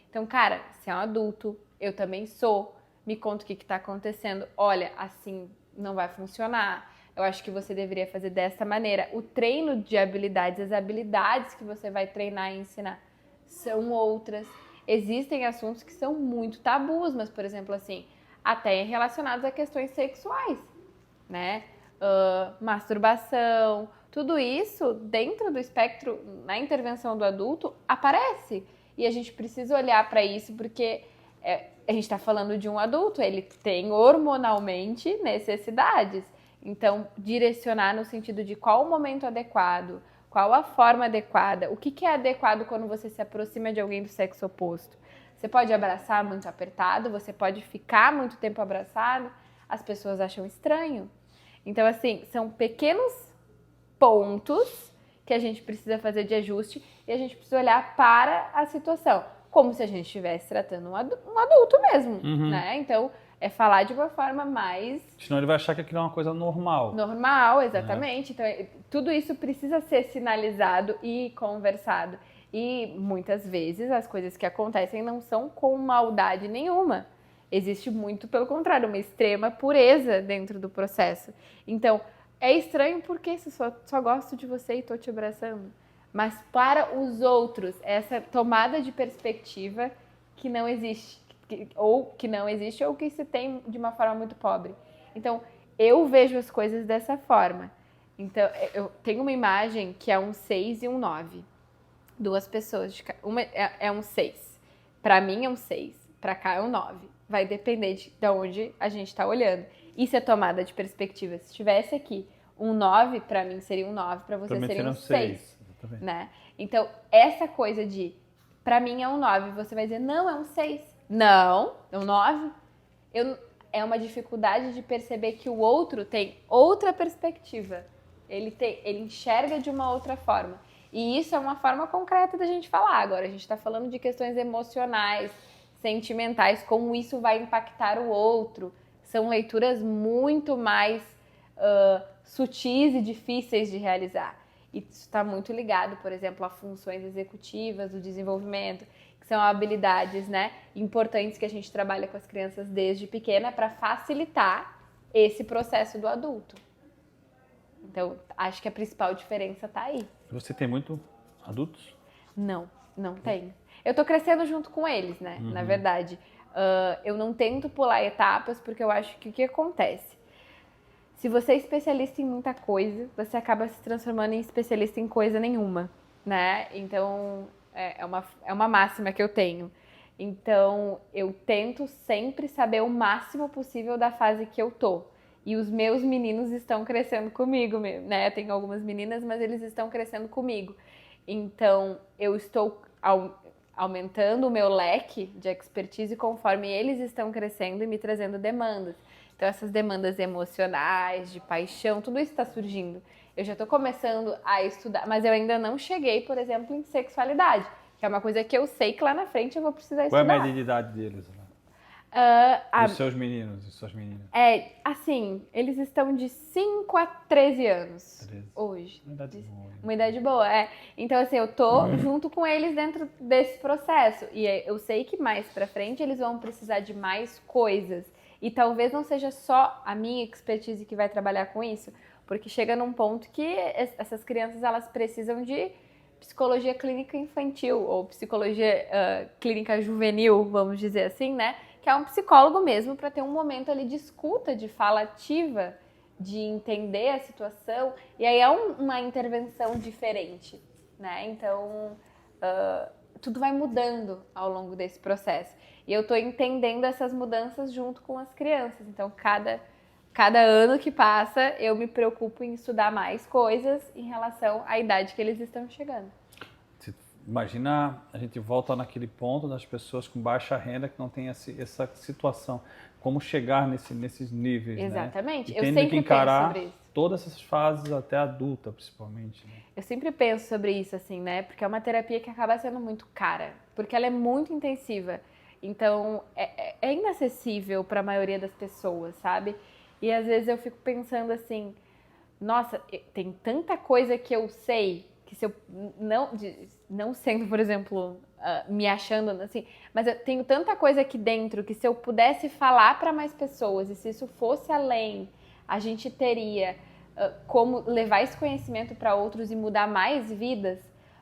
Então, cara, se é um adulto, eu também sou, me conta o que tá acontecendo. Olha, assim não vai funcionar. Eu acho que você deveria fazer dessa maneira. O treino de habilidades, as habilidades que você vai treinar e ensinar são outras. Existem assuntos que são muito tabus, mas, por exemplo, assim, até relacionados a questões sexuais, né? Masturbação, tudo isso dentro do espectro, na intervenção do adulto, aparece. E a gente precisa olhar para isso porque a gente está falando de um adulto, ele tem hormonalmente necessidades. Então, direcionar no sentido de qual o momento adequado, qual a forma adequada, o que é adequado quando você se aproxima de alguém do sexo oposto, Você pode abraçar muito apertado, você pode ficar muito tempo abraçado, as pessoas acham estranho. Então, assim, são pequenos pontos que a gente precisa fazer de ajuste e a gente precisa olhar para a situação, como se a gente estivesse tratando um adulto mesmo, né? Então, é falar de uma forma mais... Senão ele vai achar que aquilo é uma coisa normal. Normal, exatamente. Então, tudo isso precisa ser sinalizado e conversado. E muitas vezes as coisas que acontecem não são com maldade nenhuma. Existe muito, pelo contrário, uma extrema pureza dentro do processo. Então, é estranho porque só gosto de você e estou te abraçando. Mas para os outros, essa tomada de perspectiva que não existe. Ou que se tem de uma forma muito pobre. Então, eu vejo as coisas dessa forma. Então, eu tenho uma imagem que é um 6 e um 9. Duas pessoas, uma é um 6. Pra mim é um 6, pra cá é um 9. Vai depender de onde a gente tá olhando. Isso é tomada de perspectiva. Se tivesse aqui um 9, pra mim seria um 9, pra você seria um 6. Né? Então, essa coisa de pra mim é um 9, você vai dizer, não, é um 6. Não, é um 9. É uma dificuldade de perceber que o outro tem outra perspectiva. Ele enxerga de uma outra forma. E isso é uma forma concreta da gente falar. Agora, a gente está falando de questões emocionais, sentimentais, como isso vai impactar o outro. São leituras muito mais sutis e difíceis de realizar. E isso está muito ligado, por exemplo, a funções executivas, do desenvolvimento, que são habilidades, né, importantes que a gente trabalha com as crianças desde pequena para facilitar esse processo do adulto. Então, acho que a principal diferença está aí. Você tem muito adultos? Não tenho. Eu tô crescendo junto com eles, né? Na verdade. Eu não tento pular etapas porque eu acho que o que acontece? Se você é especialista em muita coisa, você acaba se transformando em especialista em coisa nenhuma, né? Então, é uma máxima que eu tenho. Então, eu tento sempre saber o máximo possível da fase que eu tô. E os meus meninos estão crescendo comigo, né? Eu tenho algumas meninas, mas eles estão crescendo comigo. Então, eu estou aumentando o meu leque de expertise conforme eles estão crescendo e me trazendo demandas. Então, essas demandas emocionais, de paixão, tudo isso está surgindo. Eu já estou começando a estudar, mas eu ainda não cheguei, por exemplo, em sexualidade, que é uma coisa que eu sei que lá na frente eu vou precisar estudar. Qual é a média de idade deles? Os seus meninos e suas meninas? Assim, eles estão de 5 a 13 anos 13. Hoje. Uma idade boa. Uma idade boa, Então, assim, eu tô junto com eles dentro desse processo. E eu sei que mais pra frente eles vão precisar de mais coisas. E talvez não seja só a minha expertise que vai trabalhar com isso, porque chega num ponto que essas crianças, elas precisam de psicologia clínica infantil ou psicologia clínica juvenil, vamos dizer assim, né? Que é um psicólogo mesmo para ter um momento ali de escuta, de fala ativa, de entender a situação. E aí é uma intervenção diferente, né? Então, tudo vai mudando ao longo desse processo. E eu estou entendendo essas mudanças junto com as crianças. Então, cada ano que passa, eu me preocupo em estudar mais coisas em relação à idade que eles estão chegando. Imagina, a gente volta naquele ponto das pessoas com baixa renda que não tem essa situação. Como chegar nesses níveis, Exatamente. Né? Eu sempre que encarar penso sobre isso. Todas essas fases até adulta, principalmente. Né? Eu sempre penso sobre isso, assim, né? Porque é uma terapia que acaba sendo muito cara. Porque ela é muito intensiva. Então, é inacessível para a maioria das pessoas, sabe? E às vezes eu fico pensando assim, nossa, tem tanta coisa que eu sei, que se eu não sendo, por exemplo, me achando assim, mas eu tenho tanta coisa aqui dentro que se eu pudesse falar para mais pessoas e se isso fosse além, a gente teria como levar esse conhecimento para outros e mudar mais vidas,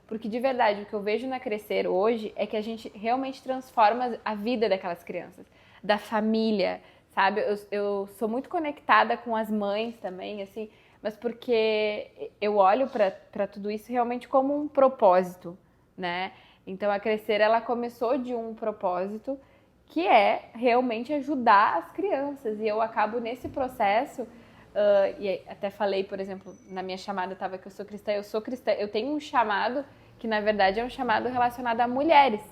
porque de verdade o que eu vejo na Crescer hoje é que a gente realmente transforma a vida daquelas crianças, da família, sabe? Eu sou muito conectada com as mães também, assim, mas porque eu olho para tudo isso realmente como um propósito, né? Então, a Crescer, ela começou de um propósito que é realmente ajudar as crianças. E eu acabo nesse processo, e até falei, por exemplo, na minha chamada estava que eu sou cristã, eu tenho um chamado que, na verdade, é um chamado relacionado a mulheres.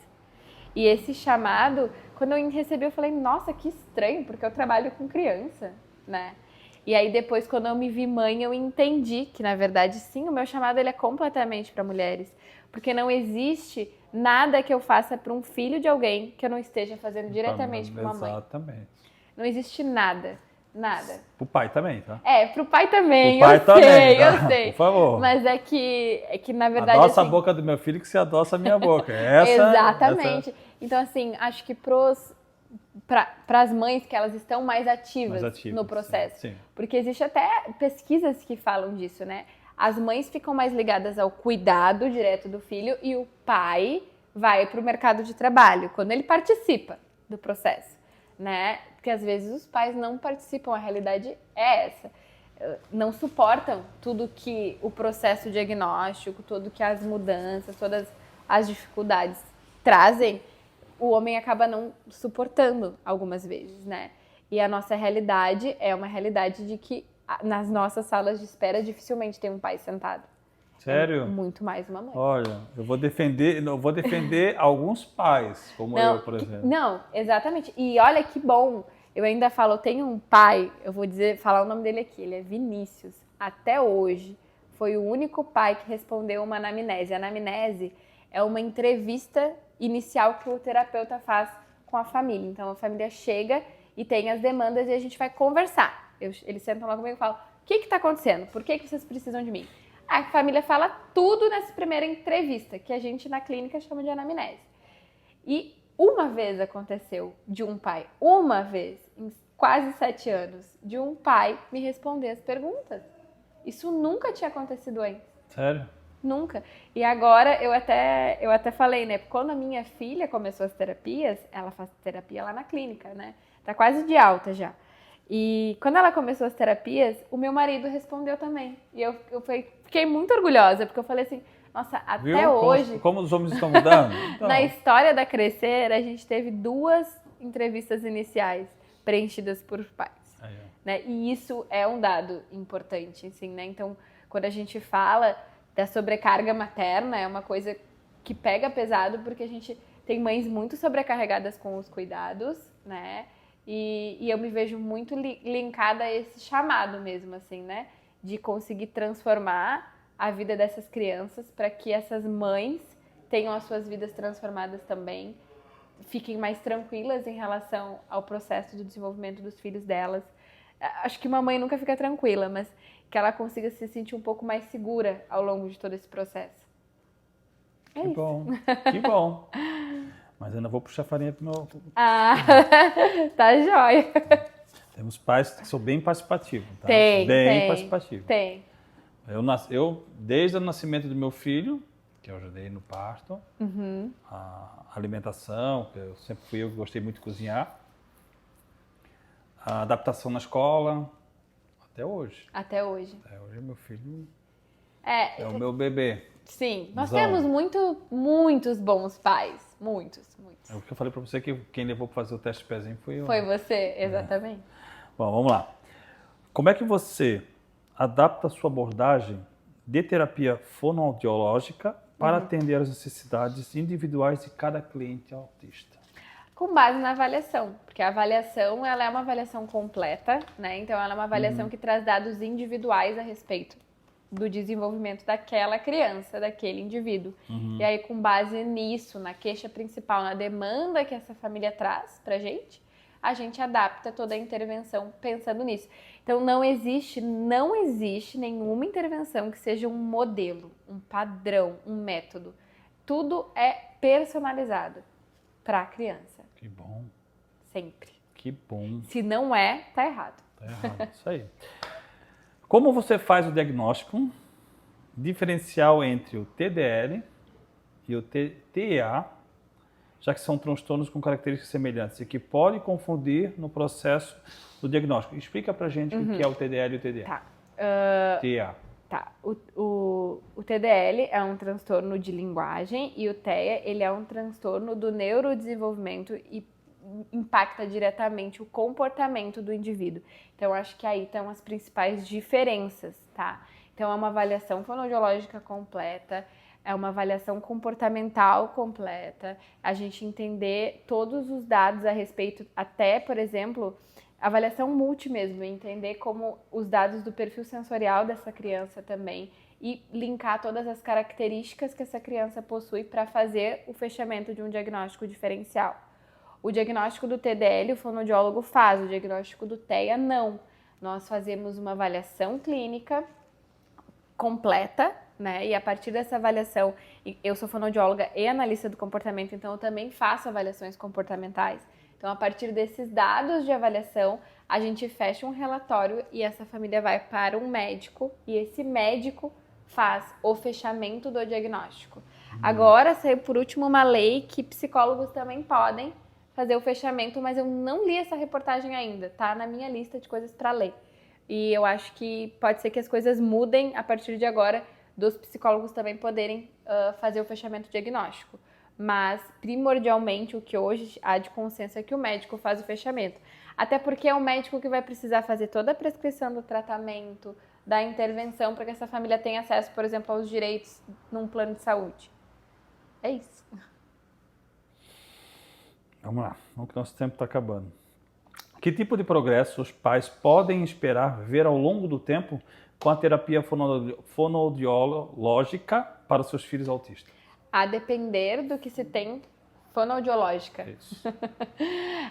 E esse chamado, quando eu recebi, eu falei, nossa, que estranho, porque eu trabalho com criança, né? E aí depois, quando eu me vi mãe, eu entendi que, na verdade, sim, o meu chamado ele é completamente para mulheres. Porque não existe nada que eu faça para um filho de alguém que eu não esteja fazendo diretamente para uma mãe. Exatamente. Não existe nada. Nada. Pro pai também, tá? Pro pai também, pro pai eu também, sei, tá? eu sei. Por favor. Mas é que na verdade... Adoça assim, a boca do meu filho que você adoça a minha boca. Exatamente. Então, assim, acho que para as mães que elas estão mais ativas no processo. Sim. Porque existe até pesquisas que falam disso, né? As mães ficam mais ligadas ao cuidado direto do filho e o pai vai para o mercado de trabalho, quando ele participa do processo, né? Porque às vezes os pais não participam, a realidade é essa. Não suportam tudo que o processo diagnóstico, tudo que as mudanças, todas as dificuldades trazem, o homem acaba não suportando algumas vezes, né? E a nossa realidade é uma realidade de que nas nossas salas de espera dificilmente tem um pai sentado. Sério? É muito mais uma mãe. Olha, eu vou defender alguns pais, como eu, por exemplo. Não, exatamente. E olha que bom. Eu ainda falo, eu tenho um pai, eu vou falar o nome dele aqui, ele é Vinícius. Até hoje, foi o único pai que respondeu uma anamnese. A anamnese é uma entrevista inicial que o terapeuta faz com a família. Então, a família chega e tem as demandas e a gente vai conversar. Eles sentam lá comigo e falam, o que está acontecendo? Por que vocês precisam de mim? A família fala tudo nessa primeira entrevista, que a gente na clínica chama de anamnese. E uma vez aconteceu de um pai, uma vez, em quase 7 anos, de um pai me responder as perguntas. Isso nunca tinha acontecido antes. Sério? Nunca. E agora eu até falei, né? Quando a minha filha começou as terapias, ela faz terapia lá na clínica, né? Tá quase de alta já. E quando ela começou as terapias, o meu marido respondeu também. E eu fiquei muito orgulhosa, porque eu falei assim, nossa, até hoje... Como os homens estão mudando? Então. Na história da Crescer, a gente teve 2 entrevistas iniciais preenchidas por pais. Né? E isso é um dado importante, assim, né? Então, quando a gente fala da sobrecarga materna, é uma coisa que pega pesado, porque a gente tem mães muito sobrecarregadas com os cuidados, né? E eu me vejo muito linkada a esse chamado mesmo, assim, né? De conseguir transformar a vida dessas crianças para que essas mães tenham as suas vidas transformadas também, fiquem mais tranquilas em relação ao processo do desenvolvimento dos filhos delas. Acho que uma mãe nunca fica tranquila, mas que ela consiga se sentir um pouco mais segura ao longo de todo esse processo. É que isso. Bom, que bom. Mas eu ainda vou puxar farinha pro meu... Tá jóia. Temos pais que são bem participativos, tá? Tem. Participativos. Tem. Eu, desde o nascimento do meu filho, que eu ajudei no parto, a alimentação, que eu sempre fui eu que gostei muito de cozinhar, a adaptação na escola, até hoje. Até hoje. Até hoje meu filho é o meu bebê. Sim, nós temos muitos bons pais. Muitos. É o que eu falei pra você, que quem levou pra fazer o teste de pezinho foi eu. Foi você, exatamente. Bom, vamos lá. Como é que você adapta a sua abordagem de terapia fonoaudiológica para atender às necessidades individuais de cada cliente autista? Com base na avaliação, porque a avaliação ela é uma avaliação completa, né? Então ela é uma avaliação que traz dados individuais a respeito do desenvolvimento daquela criança, daquele indivíduo. E aí, com base nisso, na queixa principal, na demanda que essa família traz pra gente, a gente adapta toda a intervenção pensando nisso. Então, não existe nenhuma intervenção que seja um modelo, um padrão, um método. Tudo é personalizado para a criança. Que bom. Sempre. Que bom. Se não é, tá errado. Tá errado, isso aí. Como você faz o diagnóstico diferencial entre o TDL e o TEA, já que são transtornos com características semelhantes e que podem confundir no processo do diagnóstico? Explica pra gente o que é o TDL e o TDA. Tá. TEA. Tá. O TDL é um transtorno de linguagem e o TEA ele é um transtorno do neurodesenvolvimento e impacta diretamente o comportamento do indivíduo. Então, acho que aí estão as principais diferenças, tá? Então, é uma avaliação fonoaudiológica completa, É uma avaliação comportamental completa, a gente entender todos os dados a respeito, até, por exemplo, avaliação multi mesmo, entender como os dados do perfil sensorial dessa criança também e linkar todas as características que essa criança possui para fazer o fechamento de um diagnóstico diferencial. O diagnóstico do TDL o fonoaudiólogo faz, o diagnóstico do TEA não. Nós fazemos uma avaliação clínica completa, né? E a partir dessa avaliação, eu sou fonoaudióloga e analista do comportamento, então eu também faço avaliações comportamentais. Então, a partir desses dados de avaliação, a gente fecha um relatório e essa família vai para um médico e esse médico faz o fechamento do diagnóstico. Agora, saiu por último uma lei que psicólogos também podem fazer o fechamento, mas eu não li essa reportagem ainda, tá na minha lista de coisas para ler. E eu acho que pode ser que as coisas mudem a partir de agora, dos psicólogos também poderem fazer o fechamento diagnóstico. Mas, primordialmente, o que hoje há de consenso é que o médico faz o fechamento. Até porque é o médico que vai precisar fazer toda a prescrição do tratamento, da intervenção, para que essa família tenha acesso, por exemplo, aos direitos num plano de saúde. É isso. Vamos lá, o nosso tempo está acabando. Que tipo de progresso os pais podem esperar ver ao longo do tempo com a terapia fonoaudiológica para os seus filhos autistas? A depender do que se tem fonoaudiológica. Isso.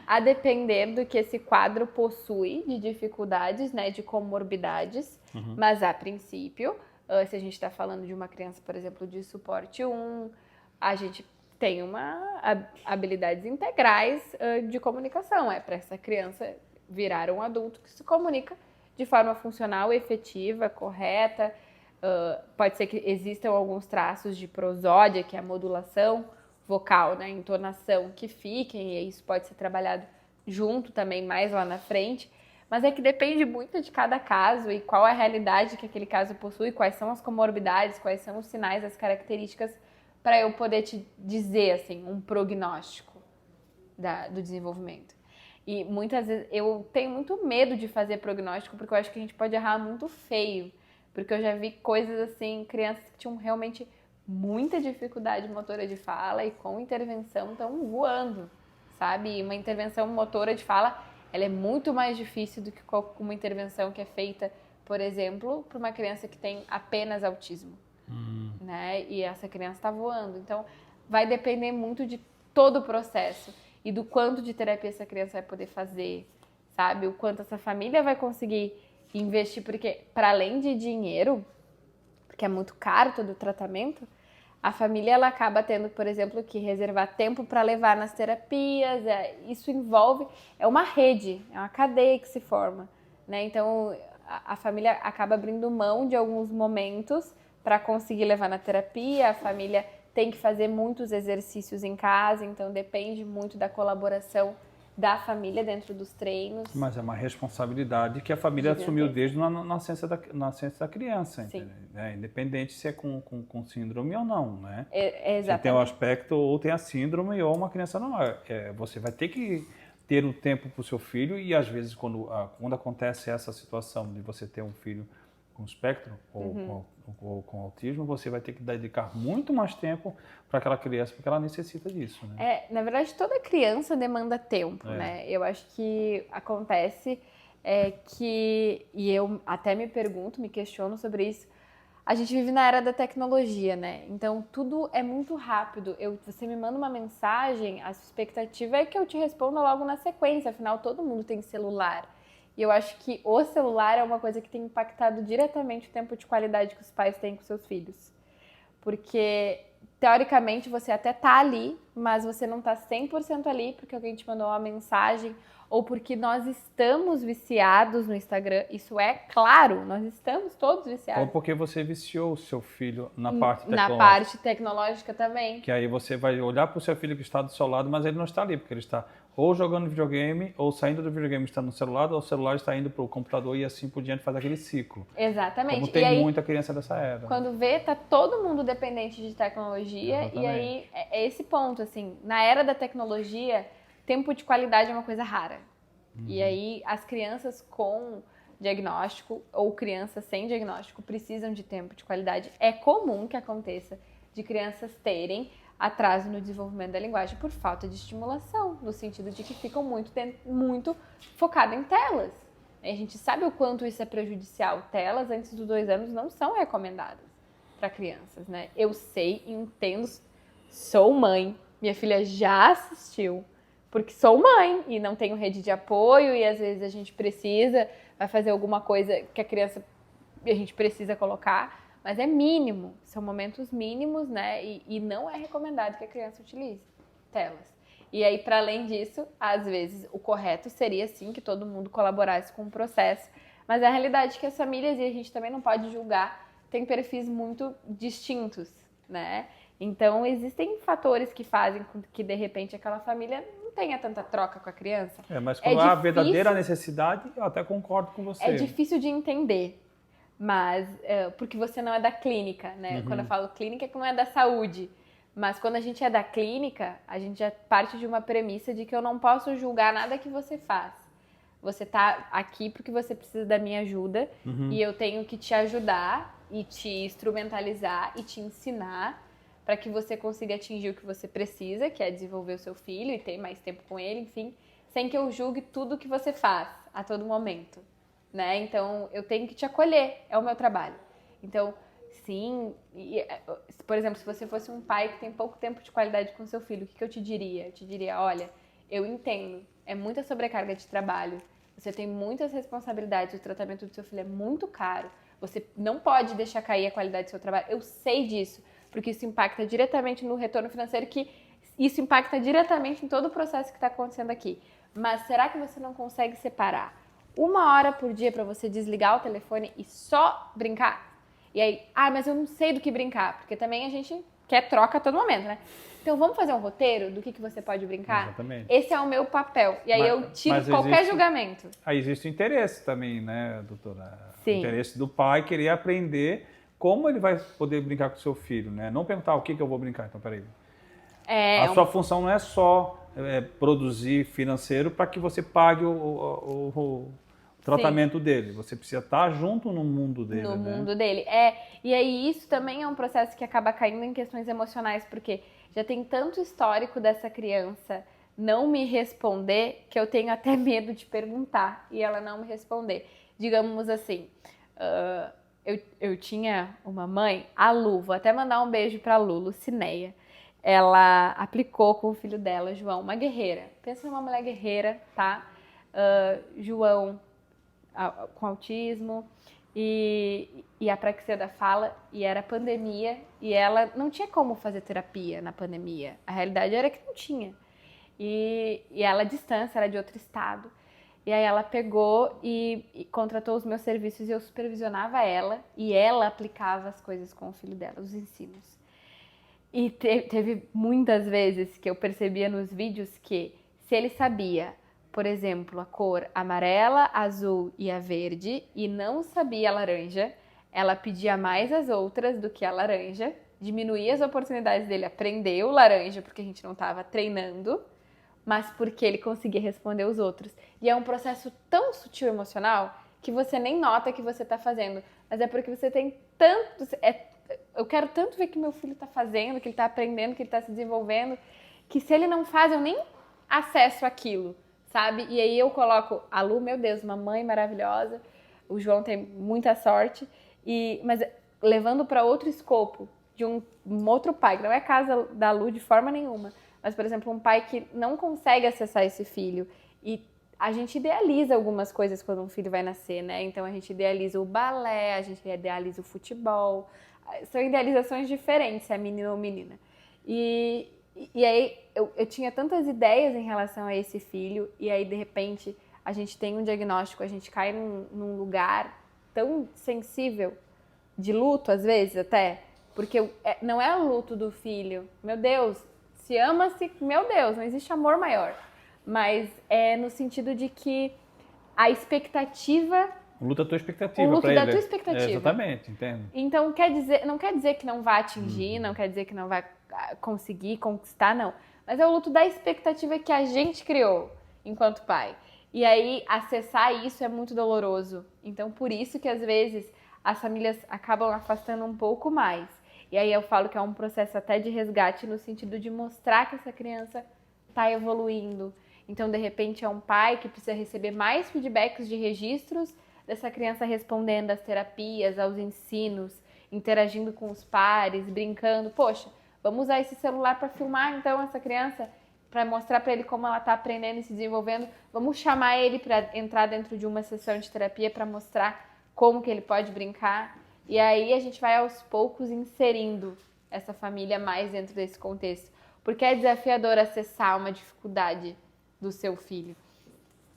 A depender do que esse quadro possui de dificuldades, né, de comorbidades. Mas, a princípio, se a gente está falando de uma criança, por exemplo, de suporte 1, a gente tem habilidades integrais de comunicação. É para essa criança virar um adulto que se comunica de forma funcional, efetiva, correta. Pode ser que existam alguns traços de prosódia, que é a modulação vocal, né, entonação, que fiquem, e isso pode ser trabalhado junto também mais lá na frente. Mas é que depende muito de cada caso e qual é a realidade que aquele caso possui, quais são as comorbidades, quais são os sinais, as características, para eu poder te dizer, assim, um prognóstico do desenvolvimento. E muitas vezes eu tenho muito medo de fazer prognóstico, porque eu acho que a gente pode errar muito feio. Porque eu já vi coisas assim, crianças que tinham realmente muita dificuldade motora de fala e com intervenção estão voando, sabe? E uma intervenção motora de fala, ela é muito mais difícil do que uma intervenção que é feita, por exemplo, para uma criança que tem apenas autismo, né? E essa criança está voando. Então, vai depender muito de todo o processo e do quanto de terapia essa criança vai poder fazer, sabe? O quanto essa família vai conseguir investir, porque para além de dinheiro, porque é muito caro todo o tratamento, a família ela acaba tendo, por exemplo, que reservar tempo para levar nas terapias. Isso envolve, é uma rede, é uma cadeia que se forma, né? Então a família acaba abrindo mão de alguns momentos para conseguir levar na terapia. A família tem que fazer muitos exercícios em casa, então depende muito da colaboração da família dentro dos treinos. Mas é uma responsabilidade que a família assumiu desde na ciência da criança, né? Independente se é com síndrome ou não, né? Exatamente. Se tem o aspecto ou tem a síndrome ou uma criança não. Você vai ter que ter um tempo para o seu filho e às vezes quando acontece essa situação de você ter um filho com espectro ou com autismo, você vai ter que dedicar muito mais tempo para aquela criança, porque ela necessita disso, né? Na verdade, toda criança demanda tempo, né? Eu acho que acontece que, e eu até me pergunto, me questiono sobre isso, a gente vive na era da tecnologia, né? Então, tudo é muito rápido. Você me manda uma mensagem, a sua expectativa é que eu te responda logo na sequência, afinal, todo mundo tem celular. E eu acho que o celular é uma coisa que tem impactado diretamente o tempo de qualidade que os pais têm com seus filhos. Porque, teoricamente, você até tá ali, mas você não tá 100% ali porque alguém te mandou uma mensagem ou porque nós estamos viciados no Instagram. Isso é claro, nós estamos todos viciados. Ou porque você viciou o seu filho na parte tecnológica. Na parte tecnológica também. Que aí você vai olhar para o seu filho que está do seu lado, mas ele não está ali, porque ele está ou jogando videogame, ou saindo do videogame está no celular, ou o celular está indo para o computador e assim por diante faz aquele ciclo. Exatamente. Como tem aí, muita criança dessa era. Quando vê, tá todo mundo dependente de tecnologia. Exatamente. E aí é esse ponto, assim, na era da tecnologia, tempo de qualidade é uma coisa rara. E aí as crianças com diagnóstico ou crianças sem diagnóstico precisam de tempo de qualidade. É comum que aconteça de crianças terem atraso no desenvolvimento da linguagem por falta de estimulação, no sentido de que ficam muito focadas em telas. A gente sabe o quanto isso é prejudicial. Telas antes dos 2 anos não são recomendadas para crianças, né? Eu sei, entendo, sou mãe, minha filha já assistiu, porque sou mãe e não tenho rede de apoio e às vezes a gente vai fazer alguma coisa que a gente precisa colocar, mas é mínimo, são momentos mínimos, né? E não é recomendado que a criança utilize telas. E aí, para além disso, às vezes o correto seria sim que todo mundo colaborasse com o processo, mas a realidade é que as famílias, e a gente também não pode julgar, têm perfis muito distintos, né? Então, existem fatores que fazem com que, de repente, aquela família não tenha tanta troca com a criança. Mas quando há a verdadeira necessidade, eu até concordo com você. É difícil de entender, mas porque você não é da clínica, né? Quando eu falo clínica, é que não é da saúde. Mas quando a gente é da clínica, a gente já parte de uma premissa de que eu não posso julgar nada que você faz. Você tá aqui porque você precisa da minha ajuda e eu tenho que te ajudar e te instrumentalizar e te ensinar para que você consiga atingir o que você precisa, que é desenvolver o seu filho e ter mais tempo com ele, enfim, sem que eu julgue tudo que você faz a todo momento, né? Então, eu tenho que te acolher, é o meu trabalho. Então, sim, por exemplo, se você fosse um pai que tem pouco tempo de qualidade com seu filho, o que eu te diria? Eu te diria, olha, eu entendo, é muita sobrecarga de trabalho, você tem muitas responsabilidades, o tratamento do seu filho é muito caro, você não pode deixar cair a qualidade do seu trabalho, eu sei disso, porque isso impacta diretamente no retorno financeiro, que isso impacta diretamente em todo o processo que está acontecendo aqui. Mas será que você não consegue separar 1 hora por dia para você desligar o telefone e só brincar? E aí, mas eu não sei do que brincar, porque também a gente quer troca a todo momento, né? Então vamos fazer um roteiro do que você pode brincar? Exatamente. Esse é o meu papel. E aí eu tiro qualquer julgamento. Aí existe o interesse também, né, doutora? Sim. O interesse do pai querer aprender como ele vai poder brincar com o seu filho, né? Não perguntar o que eu vou brincar, então peraí. A sua função não é só produzir financeiro para que você pague o tratamento dele. Você precisa estar junto no mundo dele, no mundo dele. E aí isso também é um processo que acaba caindo em questões emocionais, porque já tem tanto histórico dessa criança não me responder que eu tenho até medo de perguntar e ela não me responder. Digamos assim, eu tinha uma mãe, a Lu, vou até mandar um beijo pra Lu, Lucineia. Ela aplicou com o filho dela, João, uma guerreira. Pensa numa mulher guerreira, tá? João com autismo e apraxia da fala, e era pandemia, e ela não tinha como fazer terapia na pandemia. A realidade era que não tinha. E ela à distância, era de outro estado. E aí ela pegou e contratou os meus serviços e eu supervisionava ela, e ela aplicava as coisas com o filho dela, os ensinos. E teve muitas vezes que eu percebia nos vídeos que se ele sabia, por exemplo, a cor amarela, azul e a verde, e não sabia a laranja, ela pedia mais as outras do que a laranja, diminuía as oportunidades dele aprender o laranja, porque a gente não estava treinando, mas porque ele conseguia responder os outros. E é um processo tão sutil emocional que você nem nota que você está fazendo, mas é porque você tem tanto... eu quero tanto ver o que meu filho está fazendo, que ele está aprendendo, que ele está se desenvolvendo, que se ele não faz, eu nem acesso aquilo, sabe? E aí eu coloco a Lu, meu Deus, uma mãe maravilhosa, o João tem muita sorte, mas levando para outro escopo, de um outro pai, que não é casa da Lu de forma nenhuma, mas, por exemplo, um pai que não consegue acessar esse filho, e a gente idealiza algumas coisas quando um filho vai nascer, né? Então a gente idealiza o balé, a gente idealiza o futebol, são idealizações diferentes, se é menino ou menina. E aí eu tinha tantas ideias em relação a esse filho, e aí de repente a gente tem um diagnóstico, a gente cai num lugar tão sensível, de luto às vezes até, porque não é o luto do filho, meu Deus, se ama-se, meu Deus, não existe amor maior, mas é no sentido de que a expectativa... O luto da tua expectativa. O luto da tua expectativa. Exatamente, entendo. Então, não quer dizer que não vai atingir, não quer dizer que não vai conseguir conquistar, não. Mas é o luto da expectativa que a gente criou enquanto pai. E aí, acessar isso é muito doloroso. Então, por isso que, às vezes, as famílias acabam afastando um pouco mais. E aí eu falo que é um processo até de resgate no sentido de mostrar que essa criança está evoluindo. Então, de repente, é um pai que precisa receber mais feedbacks de registros dessa criança respondendo às terapias, aos ensinos, interagindo com os pares, brincando. Poxa, vamos usar esse celular para filmar, então, essa criança, para mostrar para ele como ela está aprendendo e se desenvolvendo. Vamos chamar ele para entrar dentro de uma sessão de terapia para mostrar como que ele pode brincar. E aí a gente vai aos poucos inserindo essa família mais dentro desse contexto. Porque é desafiador acessar uma dificuldade do seu filho.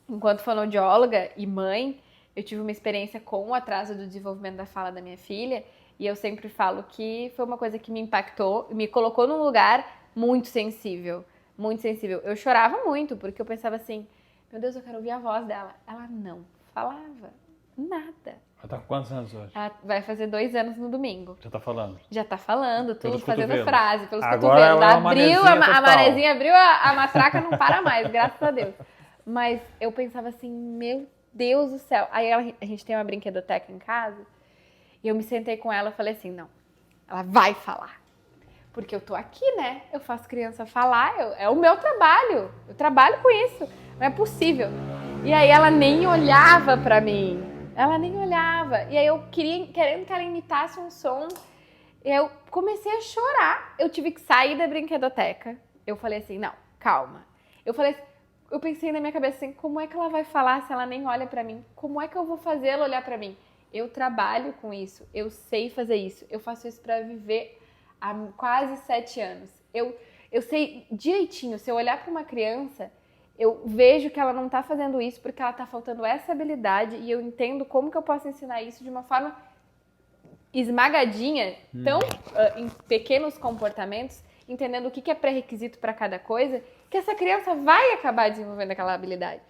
Enquanto fonoaudióloga e mãe, eu tive uma experiência com o atraso do desenvolvimento da fala da minha filha e eu sempre falo que foi uma coisa que me impactou, me colocou num lugar muito sensível, muito sensível. Eu chorava muito porque eu pensava assim, meu Deus, eu quero ouvir a voz dela. Ela não falava nada. Ela tá com quantos anos hoje? Ela vai fazer 2 anos no domingo. Já tá falando? Já tá falando, tudo, Pelos fazendo cotovelos. frase, pelos Agora cotovelos. ela é uma Abriu, manezinha a marezinha abriu, a matraca não para mais, graças a Deus. Mas eu pensava assim, meu Deus do céu. Aí a gente tem uma brinquedoteca em casa, e eu me sentei com ela e falei assim, não, ela vai falar. Porque eu tô aqui, né? Eu faço criança falar, é o meu trabalho. Eu trabalho com isso, não é possível. E aí ela nem olhava pra mim. Ela nem olhava. E aí eu querendo que ela imitasse um som, eu comecei a chorar. Eu tive que sair da brinquedoteca. Eu falei assim, não, calma. Eu pensei na minha cabeça assim, como é que ela vai falar se ela nem olha pra mim? Como é que eu vou fazer ela olhar pra mim? Eu trabalho com isso, eu sei fazer isso. Eu faço isso pra viver há quase 7 anos. Eu sei direitinho, se eu olhar pra uma criança, eu vejo que ela não está fazendo isso porque ela está faltando essa habilidade e eu entendo como que eu posso ensinar isso de uma forma esmagadinha, tão em pequenos comportamentos, entendendo o que é pré-requisito para cada coisa, que essa criança vai acabar desenvolvendo aquela habilidade.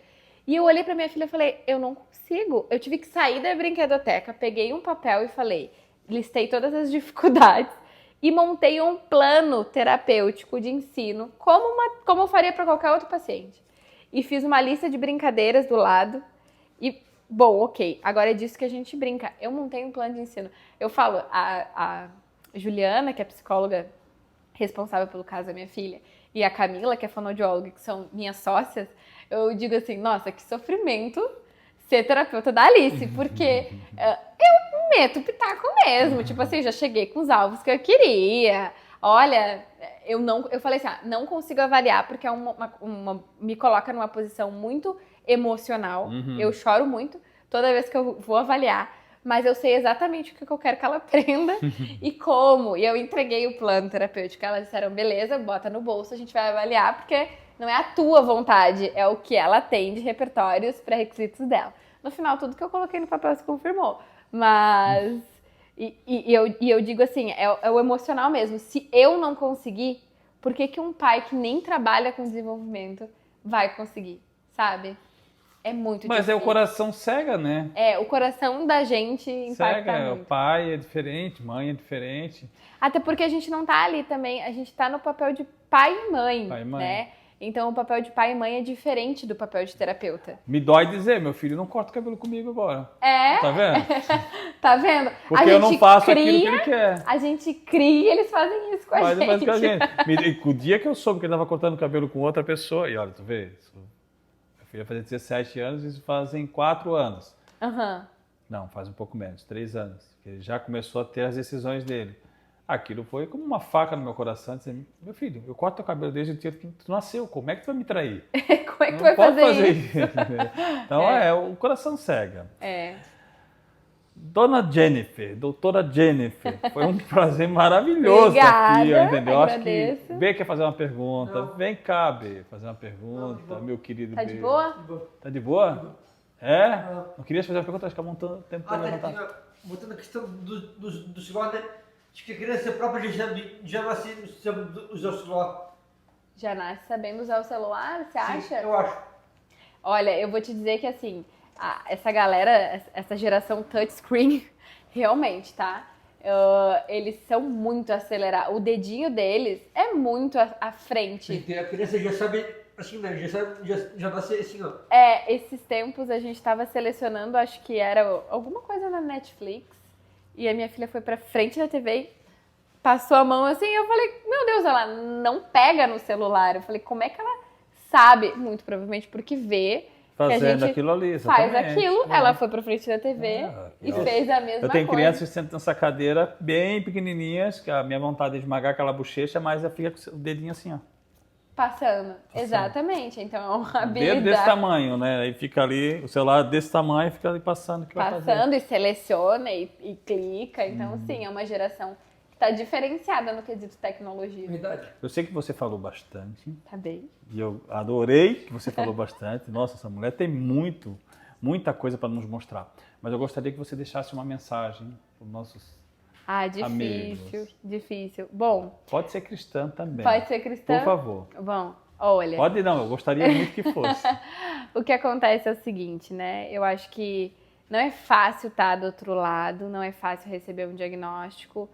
E eu olhei para minha filha e falei, eu não consigo. Eu tive que sair da brinquedoteca, peguei um papel e falei, listei todas as dificuldades e montei um plano terapêutico de ensino, como eu faria para qualquer outro paciente. E fiz uma lista de brincadeiras do lado. E, bom, ok, agora é disso que a gente brinca. Eu montei um plano de ensino. Eu falo, a Juliana, que é psicóloga responsável pelo caso da minha filha, e a Camila, que é fonoaudióloga, que são minhas sócias, eu digo assim, nossa, que sofrimento ser terapeuta da Alice, porque eu meto pitaco mesmo. Tipo assim, já cheguei com os alvos que eu queria. Olha, eu falei assim, não consigo avaliar porque me coloca numa posição muito emocional. Eu choro muito toda vez que eu vou avaliar, mas eu sei exatamente o que eu quero que ela aprenda e como. E eu entreguei o plano terapêutico. Elas disseram, beleza, bota no bolso, a gente vai avaliar, porque não é a tua vontade, é o que ela tem de repertórios pré-requisitos dela. No final, tudo que eu coloquei no papel se confirmou. Mas... E eu digo assim, é o emocional mesmo. Se eu não conseguir, por que um pai que nem trabalha com desenvolvimento vai conseguir, sabe? É muito difícil. Mas o coração cega, né? O coração da gente impacta cega, muito. O pai é diferente, mãe é diferente. Até porque a gente não tá ali também, a gente tá no papel de pai e mãe, Pai e mãe. né? Então o papel de pai e mãe é diferente do papel de terapeuta. Me dói dizer, meu filho não corta o cabelo comigo agora. Tá vendo? Tá vendo? Porque eu não faço aquilo que ele quer. A gente cria e eles fazem isso com a gente. Faz com a gente. O dia que eu soube que ele estava cortando o cabelo com outra pessoa, e olha, tu vê, minha filha faz 17 anos e isso fazem 4 anos. Não, faz um pouco menos, 3 anos. Que ele já começou a ter as decisões dele. Aquilo foi como uma faca no meu coração, dizendo, meu filho, eu corto teu cabelo desde o dia que tu nasceu, como é que tu vai me trair? Como é que tu vai fazer isso? Então, o coração cega. Dona Jennifer, doutora Jennifer, foi um prazer maravilhoso Obrigada, aqui, entendeu? agradeço. Acho que B quer fazer uma pergunta. Não. Vem cá, B, fazer uma pergunta, meu querido tá B. De boa? Tá de boa? É? Não querias fazer uma pergunta? Acho que há muito tempo pra levantar. Voltando a questão do celular, né? Acho que a criança própria já nasce sabendo usar o celular. Já nasce sabendo usar o celular, você acha? Sim, eu acho. Olha, eu vou te dizer que assim, essa galera, essa geração touchscreen, realmente, tá? Eles são muito acelerados. O dedinho deles é muito à frente. Sim, a criança já sabe, assim, né? Já nasce assim, ó. Esses tempos a gente tava selecionando, acho que era alguma coisa na Netflix. E a minha filha foi pra frente da TV e passou a mão assim, eu falei, meu Deus, ela não pega no celular. Eu falei, como é que ela sabe? Muito provavelmente porque vê que a Fazendo gente aquilo ali, faz exatamente. aquilo. Ela foi pra frente da TV e fez a mesma coisa. Eu tenho crianças que sentam nessa cadeira bem pequenininhas, que a minha vontade é esmagar aquela bochecha, mas ela fica com o dedinho assim, ó. Passando. Exatamente. Então é uma habilidade. Dedo desse tamanho, né? Aí fica ali, o celular desse tamanho, fica ali passando o que vai fazer. Passando e seleciona e clica. Então, sim, é uma geração que tá diferenciada no quesito tecnologia. Verdade. Eu sei que você falou bastante. Tá bem? E eu adorei que você falou bastante. Nossa, essa mulher tem muita coisa para nos mostrar. Mas eu gostaria que você deixasse uma mensagem para os nossos amigos. Difícil. Bom, Pode ser cristã também. pode ser cristã? Por favor. Bom, olha. Pode não, eu gostaria muito que fosse. O que acontece é o seguinte, né? Eu acho que não é fácil estar do outro lado, não é fácil receber um diagnóstico.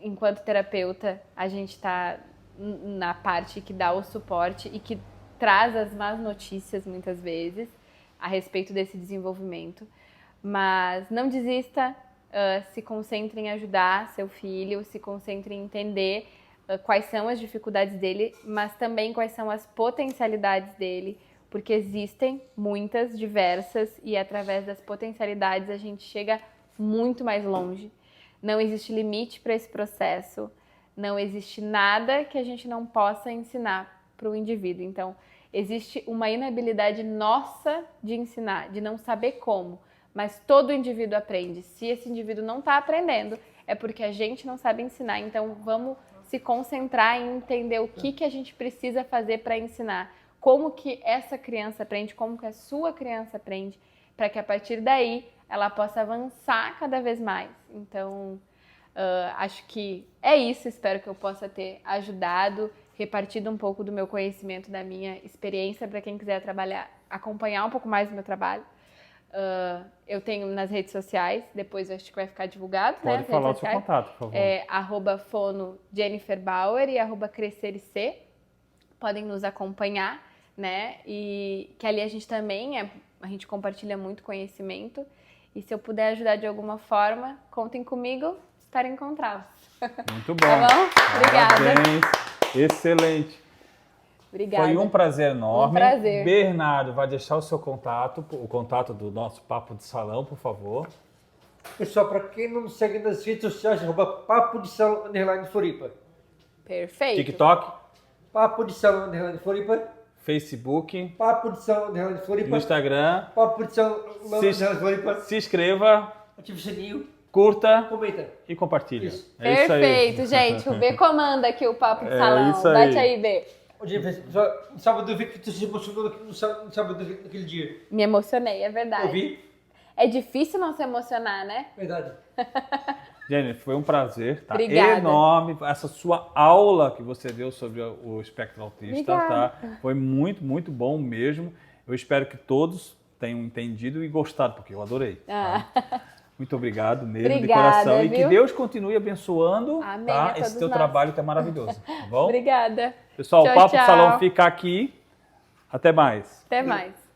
Enquanto terapeuta, a gente está na parte que dá o suporte e que traz as más notícias, muitas vezes, a respeito desse desenvolvimento. Mas não desista, se concentre em ajudar seu filho, se concentre em entender quais são as dificuldades dele, mas também quais são as potencialidades dele, porque existem muitas, diversas, e através das potencialidades a gente chega muito mais longe. Não existe limite para esse processo, não existe nada que a gente não possa ensinar para o indivíduo. Então, existe uma inabilidade nossa de ensinar, de não saber como, mas todo indivíduo aprende. Se esse indivíduo não está aprendendo, é porque a gente não sabe ensinar. Então, vamos se concentrar em entender o que a gente precisa fazer para ensinar, como que essa criança aprende, como que a sua criança aprende, para que a partir daí ela possa avançar cada vez mais. Então, acho que é isso. Espero que eu possa ter ajudado, repartido um pouco do meu conhecimento, da minha experiência, para quem quiser acompanhar um pouco mais do meu trabalho. Eu tenho nas redes sociais, depois eu acho que vai ficar divulgado. Pode falar o seu contato, por favor. @fono Jennifer Bauer e @cresceric. Podem nos acompanhar, né? E que ali a gente também a gente compartilha muito conhecimento. E se eu puder ajudar de alguma forma, contem comigo, espero encontrá-los. Muito bom. Tá bom? Obrigada. Parabéns. Excelente. Obrigada. Foi um prazer enorme. Um prazer. Bernardo, vai deixar o seu contato, o contato do nosso Papo de Salão, por favor. Pessoal, para quem não me segue nas redes sociais, @Papo de Salão _Floripa. Perfeito. TikTok, Papo de Salão _Floripa. Facebook, Papo de Salão Floripa. no Instagram. Papo de Salão Floripa. Se inscreva, Ative o sininho. curta Comenta. e compartilha. Isso. É isso aí. Perfeito, gente. O B comanda aqui o Papo de Salão. isso aí. Bate aí, B. No sábado eu vi que tu se emocionou no sábado naquele dia. Me emocionei, é verdade. Ouvi? É difícil não se emocionar, né? Verdade. Jennifer, foi um prazer, tá? Obrigada. Enorme. Essa sua aula que você deu sobre o espectro autista, Obrigada. tá? Foi muito bom mesmo. Eu espero que todos tenham entendido e gostado, porque eu adorei. Tá? Muito obrigado mesmo, Obrigada, de coração. E que viu? Deus continue abençoando, Amém, a tá? todos Esse teu nós. trabalho que é maravilhoso, tá bom? Obrigada. Pessoal, Tchau, o Papo tchau. de Salão fica aqui. Até mais. Até mais.